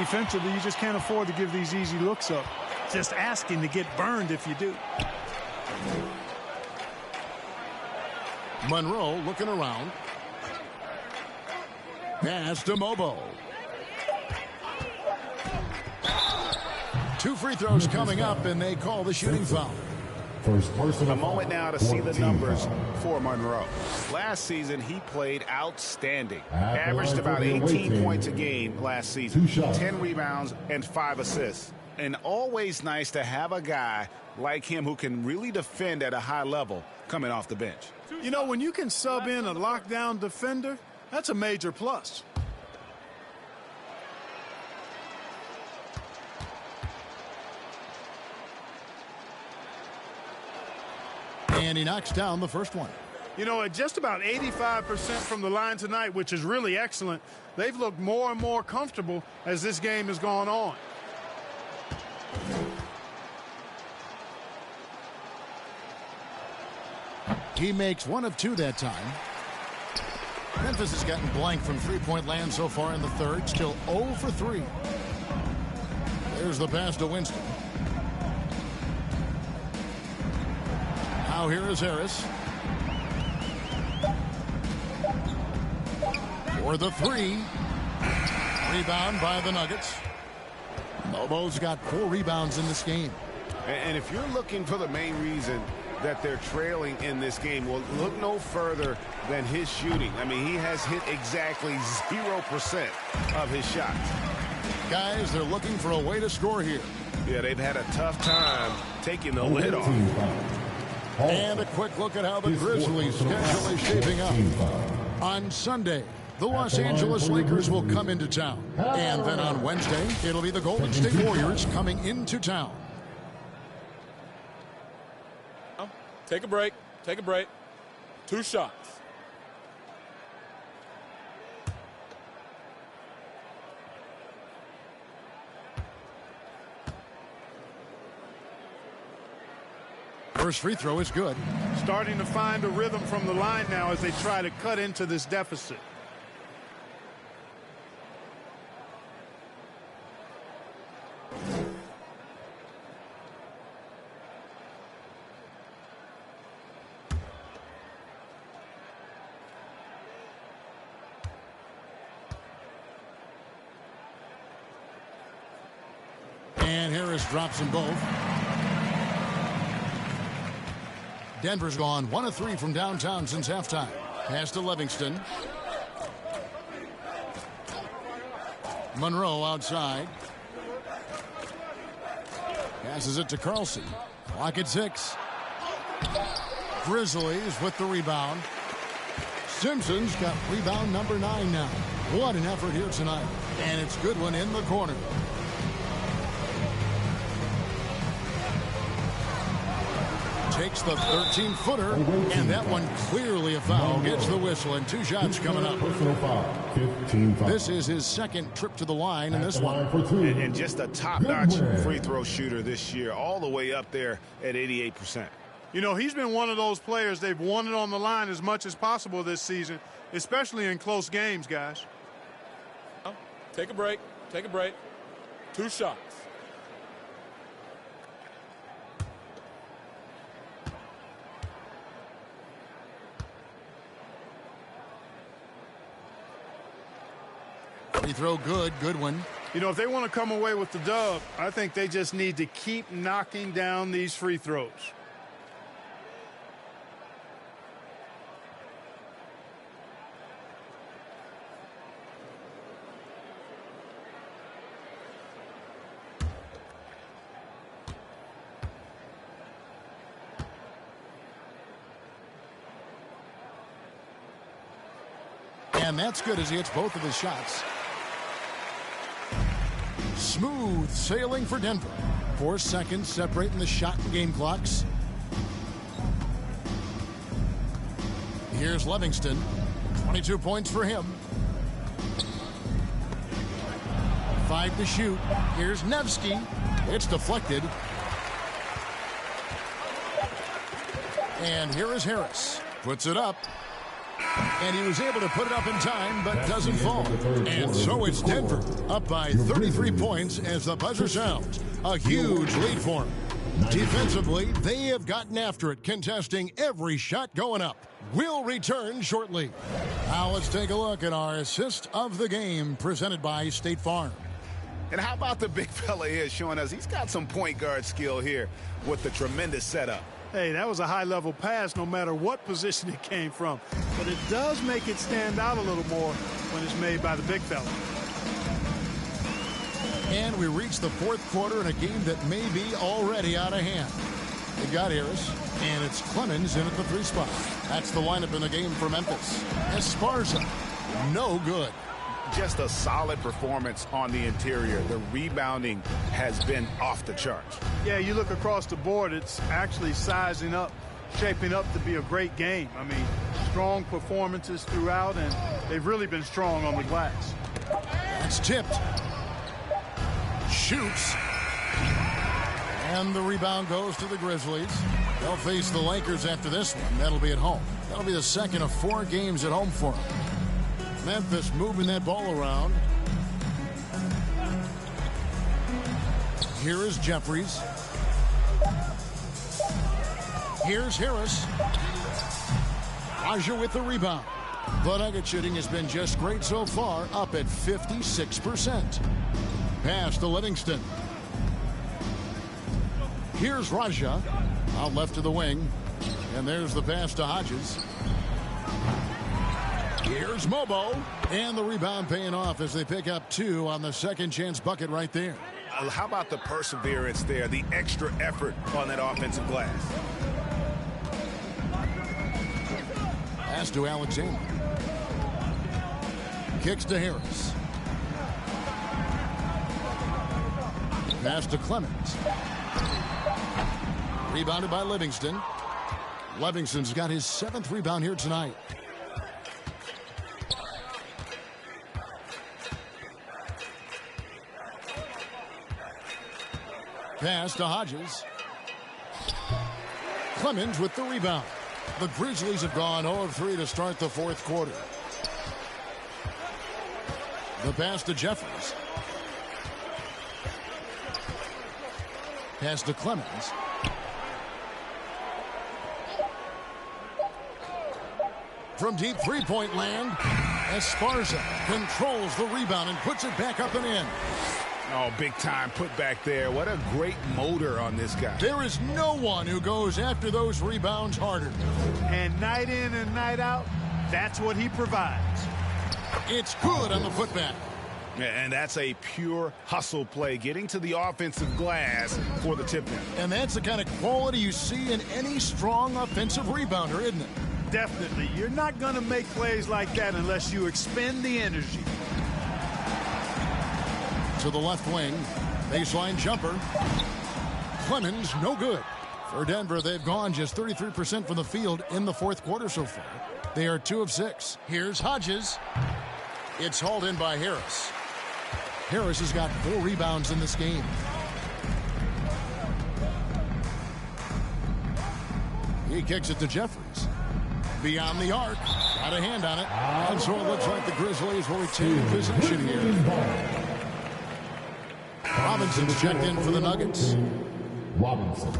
Defensively, you just can't afford to give these easy looks up. Just asking to get burned if you do. Monroe looking around. Pass to Mobo. 2 free throws coming up, and they call the shooting foul. First personal A moment now to see the numbers for Monroe. Last season, he played outstanding. Averaged about 18 points a game last season. 10 rebounds and 5 assists. And always nice to have a guy like him who can really defend at a high level coming off the bench. You know, when you can sub in a lockdown defender, that's a major plus. And he knocks down the first one. You know, at just about 85% from the line tonight, which is really excellent, they've looked more and more comfortable as this game has gone on. He makes 1 of 2 that time. Memphis has gotten blank from three-point land so far in the third. Still 0 for 3. Here's the pass to Winston. Now here is Harris. For the three. Rebound by the Nuggets. Lobo's got 4 rebounds in this game. And if you're looking for the main reason that they're trailing in this game, well, look no further than his shooting. I mean, he has hit exactly 0% of his shots. Guys, they're looking for a way to score here. Yeah, they've had a tough time taking the lid off. And a quick look at how the Grizzlies' schedule is shaping up. On Sunday, the Los Angeles Lakers will come into town. And then on Wednesday, it'll be the Golden State Warriors coming into town. Take a break. Take a break. 2 shots. First free throw is good. Starting to find a rhythm from the line now as they try to cut into this deficit. And Harris drops them both. Denver's gone 1 of 3 from downtown since halftime. Pass to Livingston. Monroe outside. Passes it to Carlson. Clock at 6. Grizzlies with the rebound. Simpson's got rebound number 9 now. What an effort here tonight. And it's Goodwin in the corner. Takes the 13-footer, and that one clearly a foul. Gets the whistle, and 2 shots coming up. This is his second trip to the line in this one. And just a top-notch free throw shooter this year, all the way up there at 88%. You know, he's been one of those players they've wanted on the line as much as possible this season, especially in close games, guys. Take a break. Take a break. 2 shots. Free throw good. Goodwin. You know, if they want to come away with the dub, I think they just need to keep knocking down these free throws. And that's good as he hits both of his shots. Smooth sailing for Denver. 4 seconds separating the shot and game clocks. Here's Livingston. 22 points for him. 5 to shoot. Here's Nevsky. It's deflected. And here is Harris. Puts it up. And he was able to put it up in time, but doesn't fall. And so it's Denver up by 33 points as the buzzer sounds. A huge lead for them. Defensively, they have gotten after it, contesting every shot going up. We'll return shortly. Now let's take a look at our assist of the game presented by State Farm. And how about the big fella here showing us he's got some point guard skill here with the tremendous setup. Hey, that was a high-level pass no matter what position it came from. But it does make it stand out a little more when it's made by the big fella. And we reach the 4th quarter in a game that may be already out of hand. They got Harris, and it's Clemens in at the 3 spot. That's the lineup in the game for Memphis. Esparza, no good. Just a solid performance on the interior. The rebounding has been off the charts. Yeah, you look across the board, it's actually sizing up, shaping up to be a great game. I mean, strong performances throughout, and they've really been strong on the glass. It's tipped. Shoots. And the rebound goes to the Grizzlies. They'll face the Lakers after this one. That'll be at home. That'll be the second of 4 games at home for them. Memphis moving that ball around. Here is Jeffries. Here's Harris. Roger with the rebound. The Nugget shooting has been just great so far, up at 56%. Pass to Livingston. Here's Raja. Out left to the wing. And there's the pass to Hodges. Here's Mobo. And the rebound paying off as they pick up 2 on the second chance bucket right there. How about the perseverance there, the extra effort on that offensive glass? Pass to Alexander. Kicks to Harris. Pass to Clemens. Rebounded by Livingston. Livingston's got his 7th rebound here tonight. Pass to Hodges. Clemens with the rebound. The Grizzlies have gone 0 of 3 to start the 4th quarter. The pass to Jeffries. Pass to Clemens. From deep three-point land, Esparza controls the rebound and puts it back up and in. Oh, big time put back there. What a great motor on this guy. There is no one who goes after those rebounds harder. And night in and night out, that's what he provides. It's good on the putback. And that's a pure hustle play, getting to the offensive glass for the tip-in. And that's the kind of quality you see in any strong offensive rebounder, isn't it? Definitely. You're not going to make plays like that unless you expend the energy. To the left wing, baseline jumper. Clemens, no good. For Denver, they've gone just 33% from the field in the 4th quarter so far. They are 2 of 6. Here's Hodges. It's hauled in by Harris. Harris has got 4 rebounds in this game. He kicks it to Jeffries. Beyond the arc. Got a hand on it. And so it looks like the Grizzlies will retain possession here. Robinson's checked in for the Nuggets. Robinson.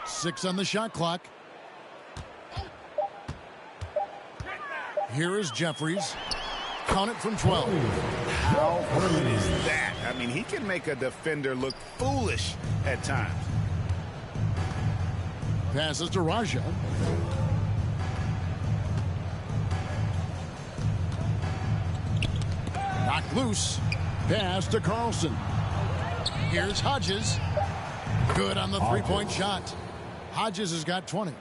6 on the shot clock. Here is Jeffries. Count it from 12. How good is that? I mean, he can make a defender look foolish at times. Passes to Raja. Knocked loose. Pass to Carlson. Here's Hodges. Good on the three-point shot. Hodges has got 20.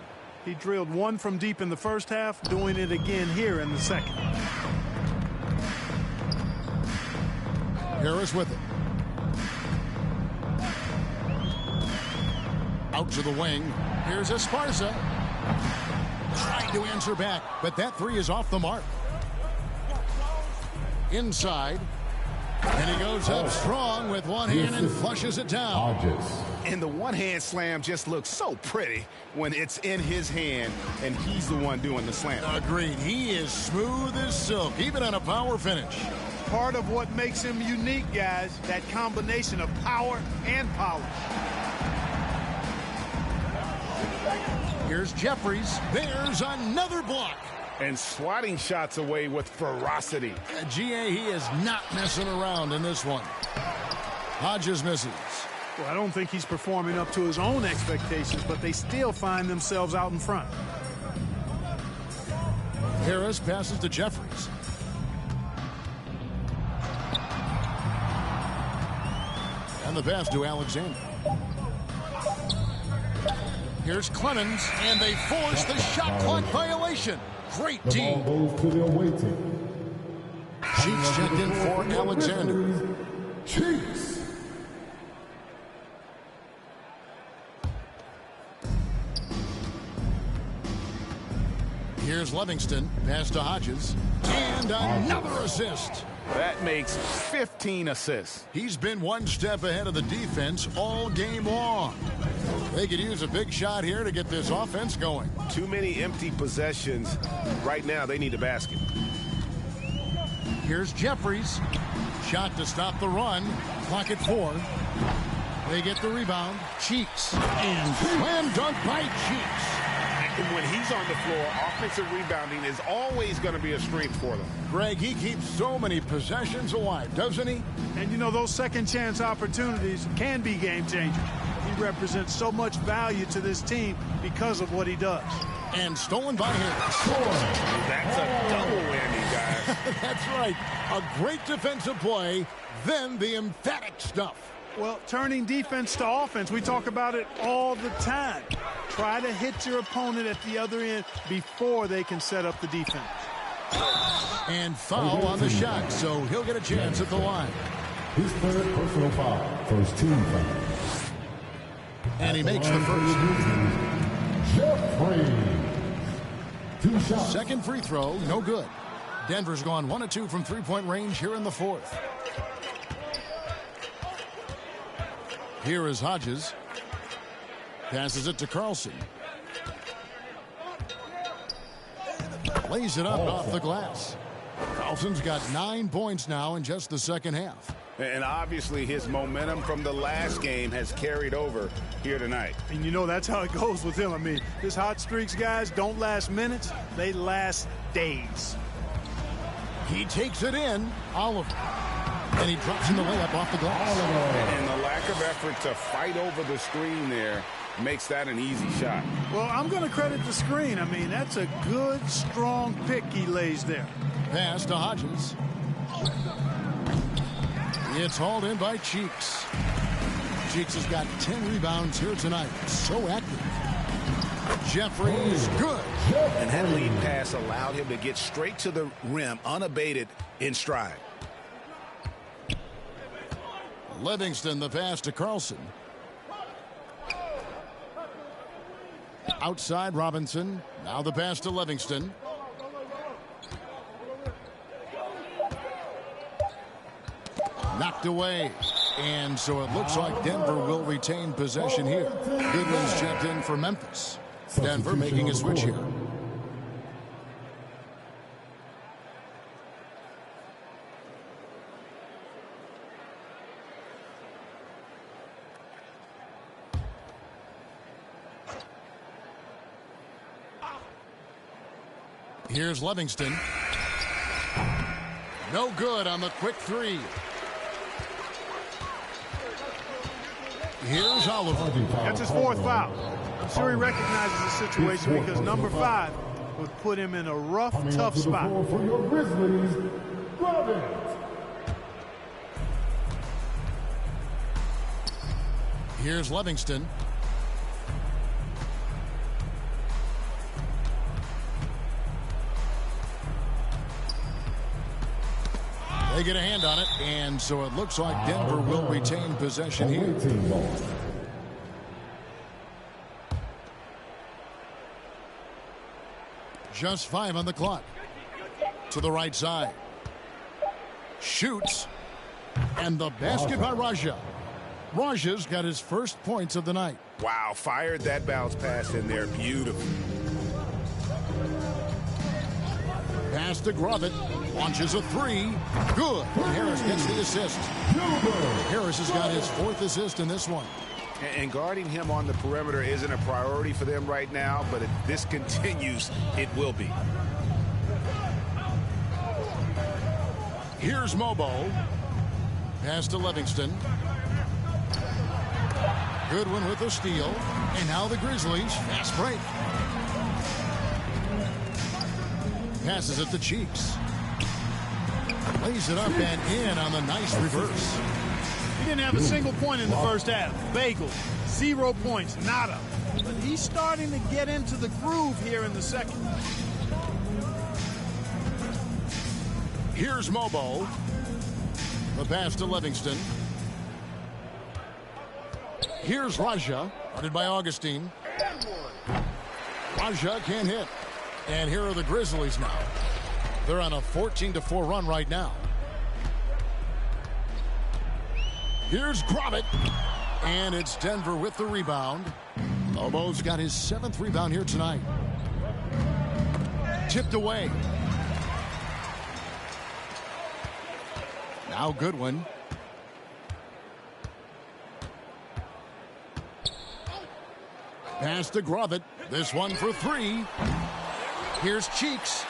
He drilled 1 from deep in the first half, doing it again here in the second. Harris with it. Out to the wing. Here's Esparza. Trying to answer back, but that 3 is off the mark. Inside. And he goes up strong with one hand and flushes it down. And the one-hand slam just looks so pretty when it's in his hand and he's the one doing the slam. Agreed. He is smooth as silk, even on a power finish. Part of what makes him unique, guys, that combination of power and polish. Here's Jeffries. There's another block. And swatting shots away with ferocity. GA, he is not messing around in this one. Hodges misses. Well, I don't think he's performing up to his own expectations, but they still find themselves out in front. Harris passes to Jeffries. And the pass to Alexander. Here's Clemens, and they force the shot clock violation. Great team. Sheets checked in for Alexander. Cheeks. Here's Livingston. Pass to Hodges. And another assist. That makes 15 assists. He's been one step ahead of the defense all game long. They could use a big shot here to get this offense going. Too many empty possessions. Right now, they need a basket. Here's Jeffries. Shot to stop the run. Clock at 4. They get the rebound. Cheeks. And slam dunk by Cheeks. When he's on the floor, offensive rebounding is always going to be a strength for them. Greg, he keeps so many possessions alive, doesn't he? And, you know, those second-chance opportunities can be game-changers. He represents so much value to this team because of what he does. And stolen by Harris. That's a double whammy, guys. That's right. A great defensive play, then the emphatic stuff. Well, turning defense to offense, we talk about it all the time. Try to hit your opponent at the other end before they can set up the defense. And foul on the shot, so he'll get a chance at the line. His third personal foul. First team foul. And he makes the first. Jeffrey. 2 shots. Second free throw, no good. Denver's gone 1 of 2 from three-point range here in the fourth. Here is Hodges. Passes it to Carlson. Lays it up off the glass. Carlson's got 9 points now in just the second half. And obviously his momentum from the last game has carried over here tonight. And you know that's how it goes with him. I mean, his hot streaks, guys, don't last minutes. They last days. He takes it in. Oliver. And he drops in the layup off the glass. And the lack of effort to fight over the screen there makes that an easy shot. Well, I'm going to credit the screen. I mean, that's a good, strong pick he lays there. Pass to Hodges. It's hauled in by Cheeks. Cheeks has got 10 rebounds here tonight. So active. Jeffrey is good. And that lead pass allowed him to get straight to the rim unabated in stride. Livingston, the pass to Carlson. Outside Robinson. Now the pass to Livingston. Knocked away. And so it looks like Denver will retain possession here. Goodwin's checked in for Memphis. Denver making a switch here. Here's Livingston. No good on the quick three. Here's Oliver. That's his fourth foul. I'm sure he recognizes the situation because number 5 would put him in a rough, tough spot. For your Grizzlies, grab it. Here's Livingston. They get a hand on it, and so it looks like Denver will retain possession here. Just 5 on the clock. To the right side. Shoots. And the basket by Raja. Raja's got his first points of the night. Wow, fired that bounce pass in there. Beautiful. Pass to Grovit. Launches a 3. Good. And Harris gets the assist. Harris has got his 4th assist in this one. And guarding him on the perimeter isn't a priority for them right now, but if this continues, it will be. Here's Mobo. Pass to Livingston. Goodwin with the steal. And now the Grizzlies. Fast break. Passes it to Cheeks. Lays it up and in on the nice reverse. He didn't have a single point in the first half. Bagel. 0 points. Nada. But he's starting to get into the groove here in the second. Here's Mobo. The pass to Livingston. Here's Raja. Guarded by Augustine. Raja can't hit. And here are the Grizzlies now. They're on a 14-4 run right now. Here's Grovit. And it's Denver with the rebound. Mobo's got his 7th rebound here tonight. Tipped away. Now Goodwin. Pass to Grovett. This one for three. Here's Cheeks.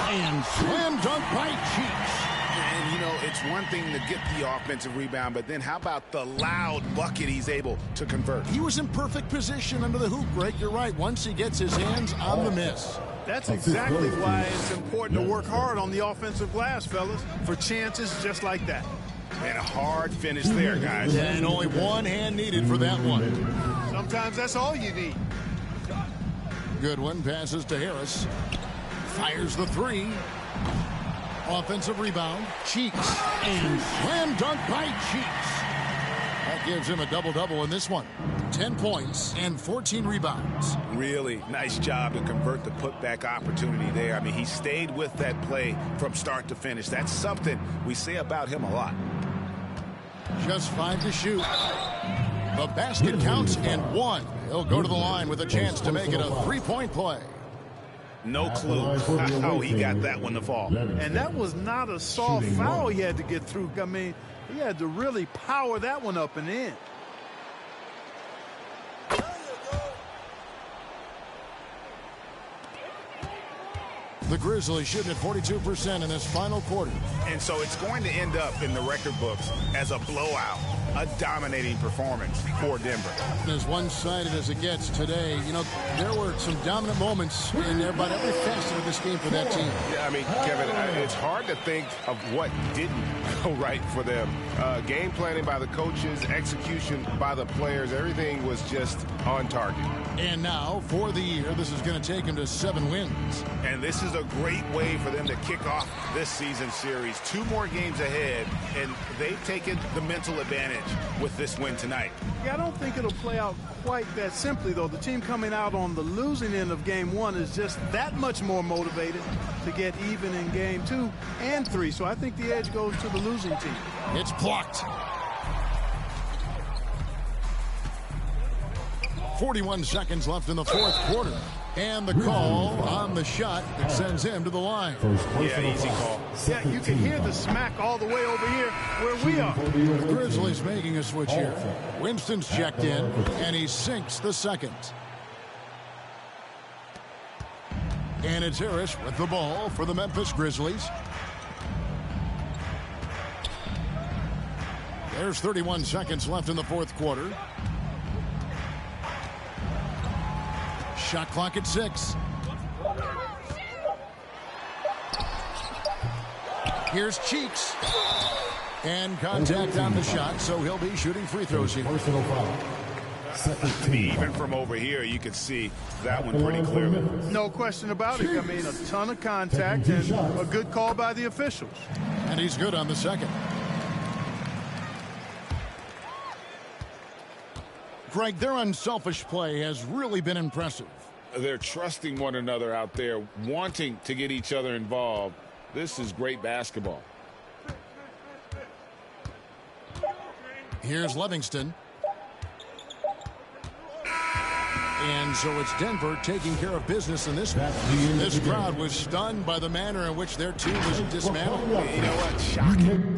And slam dunk by Cheeks. And, you know, it's one thing to get the offensive rebound, but then how about the loud bucket he's able to convert? He was in perfect position under the hoop, Greg. You're right. Once he gets his hands on the miss. That's exactly why it's important to work hard on the offensive glass, fellas, for chances just like that. And a hard finish there, guys. And only one hand needed for that one. Sometimes that's all you need. Goodwin passes to Harris. Fires the three. Offensive rebound. Cheeks. And slam dunk by Cheeks. That gives him a double-double in this one. 10 points and 14 rebounds. Really nice job to convert the putback opportunity there. I mean, he stayed with that play from start to finish. That's something we say about him a lot. Just 5 to shoot. The basket counts and one. He'll go to the line with a chance to make it a three-point play. No clue how he got that one to fall. And that was not a soft foul he had to get through. I mean, he had to really power that one up and in. The Grizzlies shooting at 42% in this final quarter. And so it's going to end up in the record books as a blowout, a dominating performance for Denver. As one-sided as it gets today, you know, there were some dominant moments in about every facet of this game for that team. Yeah, I mean, Kevin, it's hard to think of what didn't go right for them. Game planning by the coaches, execution by the players, everything was just on target. And now, for the year, this is going to take them to 7 wins. And this is a great way for them to kick off this season series. 2 more games ahead, and they've taken the mental advantage with this win tonight. Yeah, I don't think it'll play out quite that simply, though. The team coming out on the losing end of game 1 is just that much more motivated to get even in game 2 and 3. So I think the edge goes to the losing team. It's blocked. 41 seconds left in the fourth quarter. And the call on the shot that sends him to the line. Yeah, easy call. Yeah, you can hear the smack all the way over here where we are. The Grizzlies making a switch here. Winston's checked in, and he sinks the second. And it's Harris with the ball for the Memphis Grizzlies. There's 31 seconds left in the fourth quarter. Shot clock at 6. Here's Cheeks. And contact on the shot, so he'll be shooting free throws here. Even from over here, you can see that one pretty clearly. No question about it. I mean, a ton of contact and a good call by the officials. And he's good on the second. Greg, their unselfish play has really been impressive. They're trusting one another out there, wanting to get each other involved. This is great basketball. Here's Livingston. And so it's Denver taking care of business in this one. This crowd was stunned by the manner in which their team was dismantled. You know what? Shocking.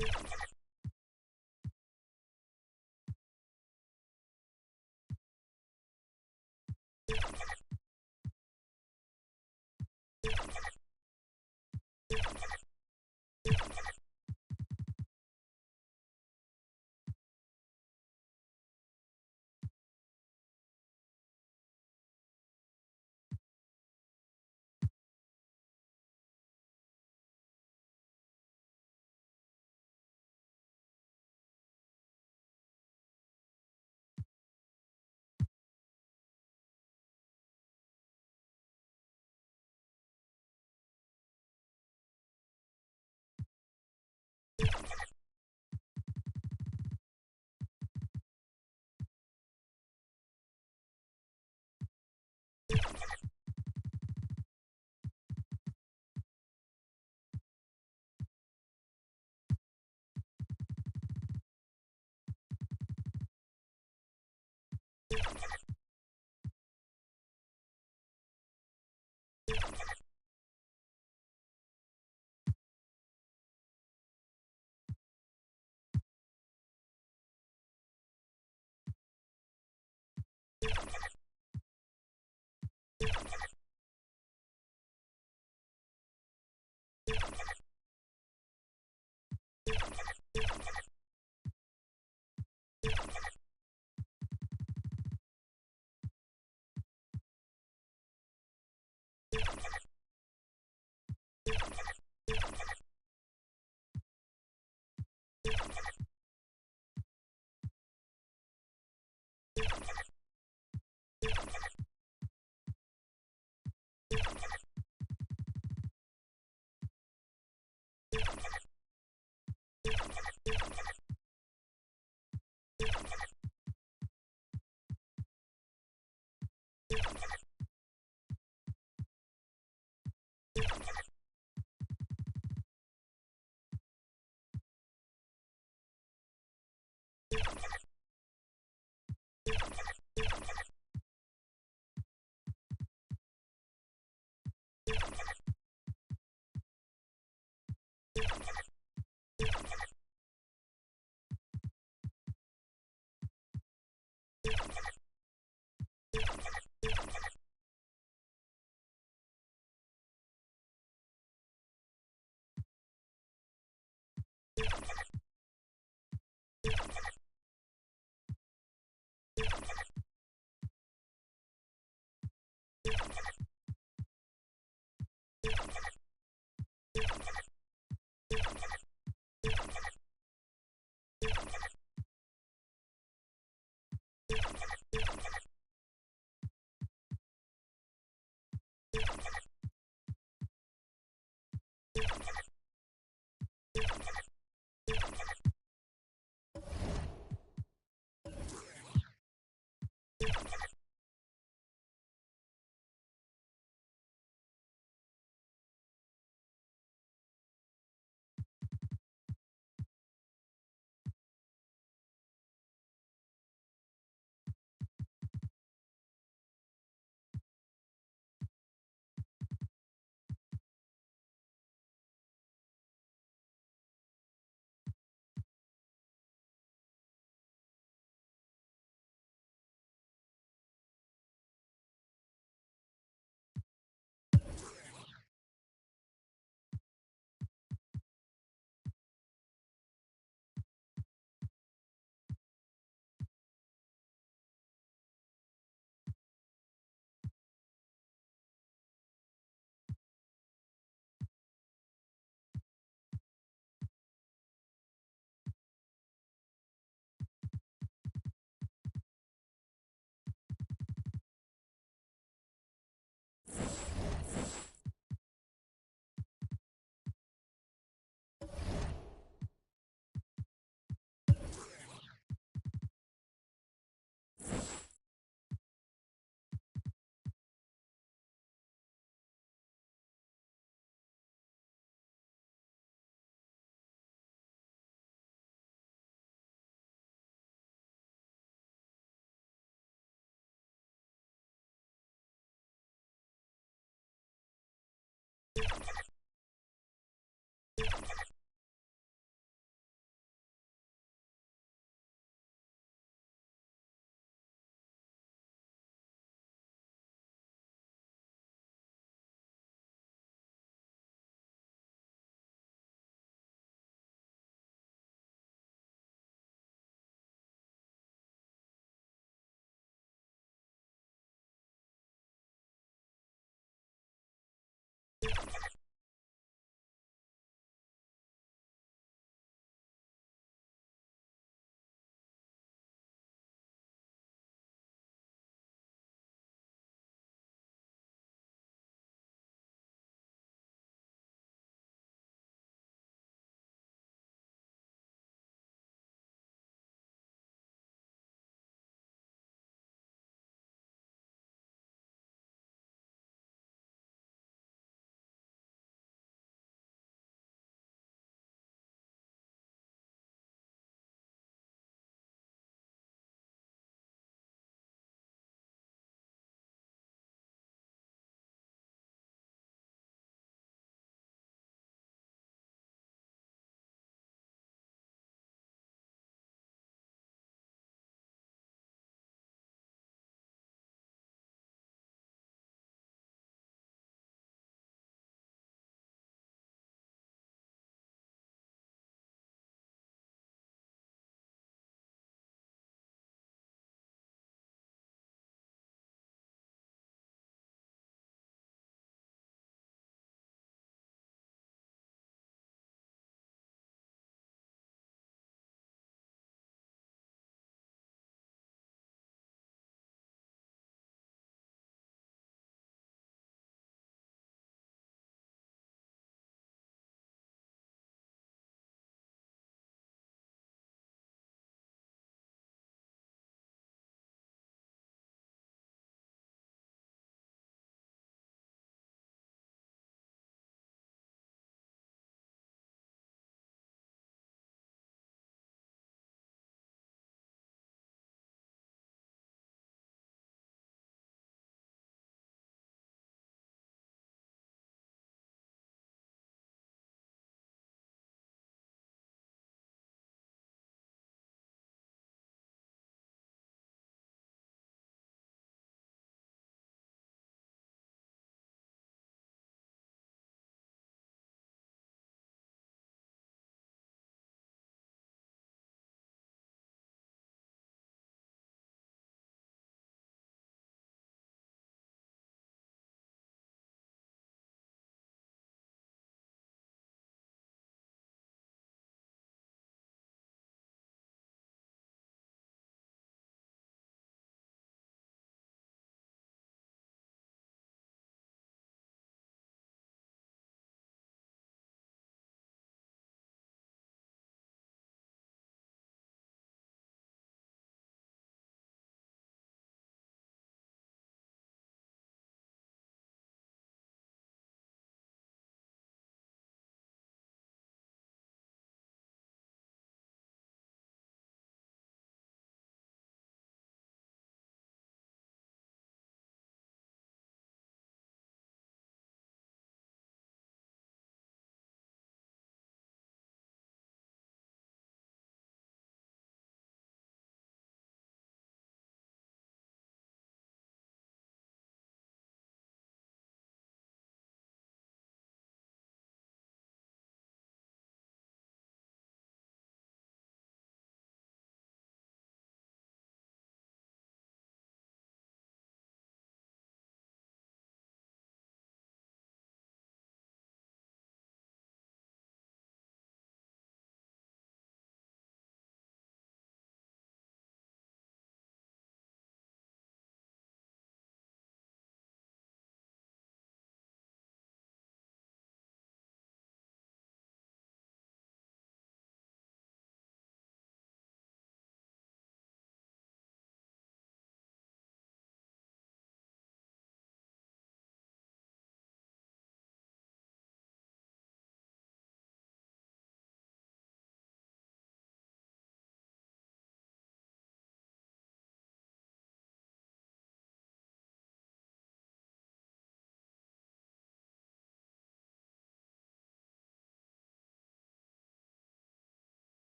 you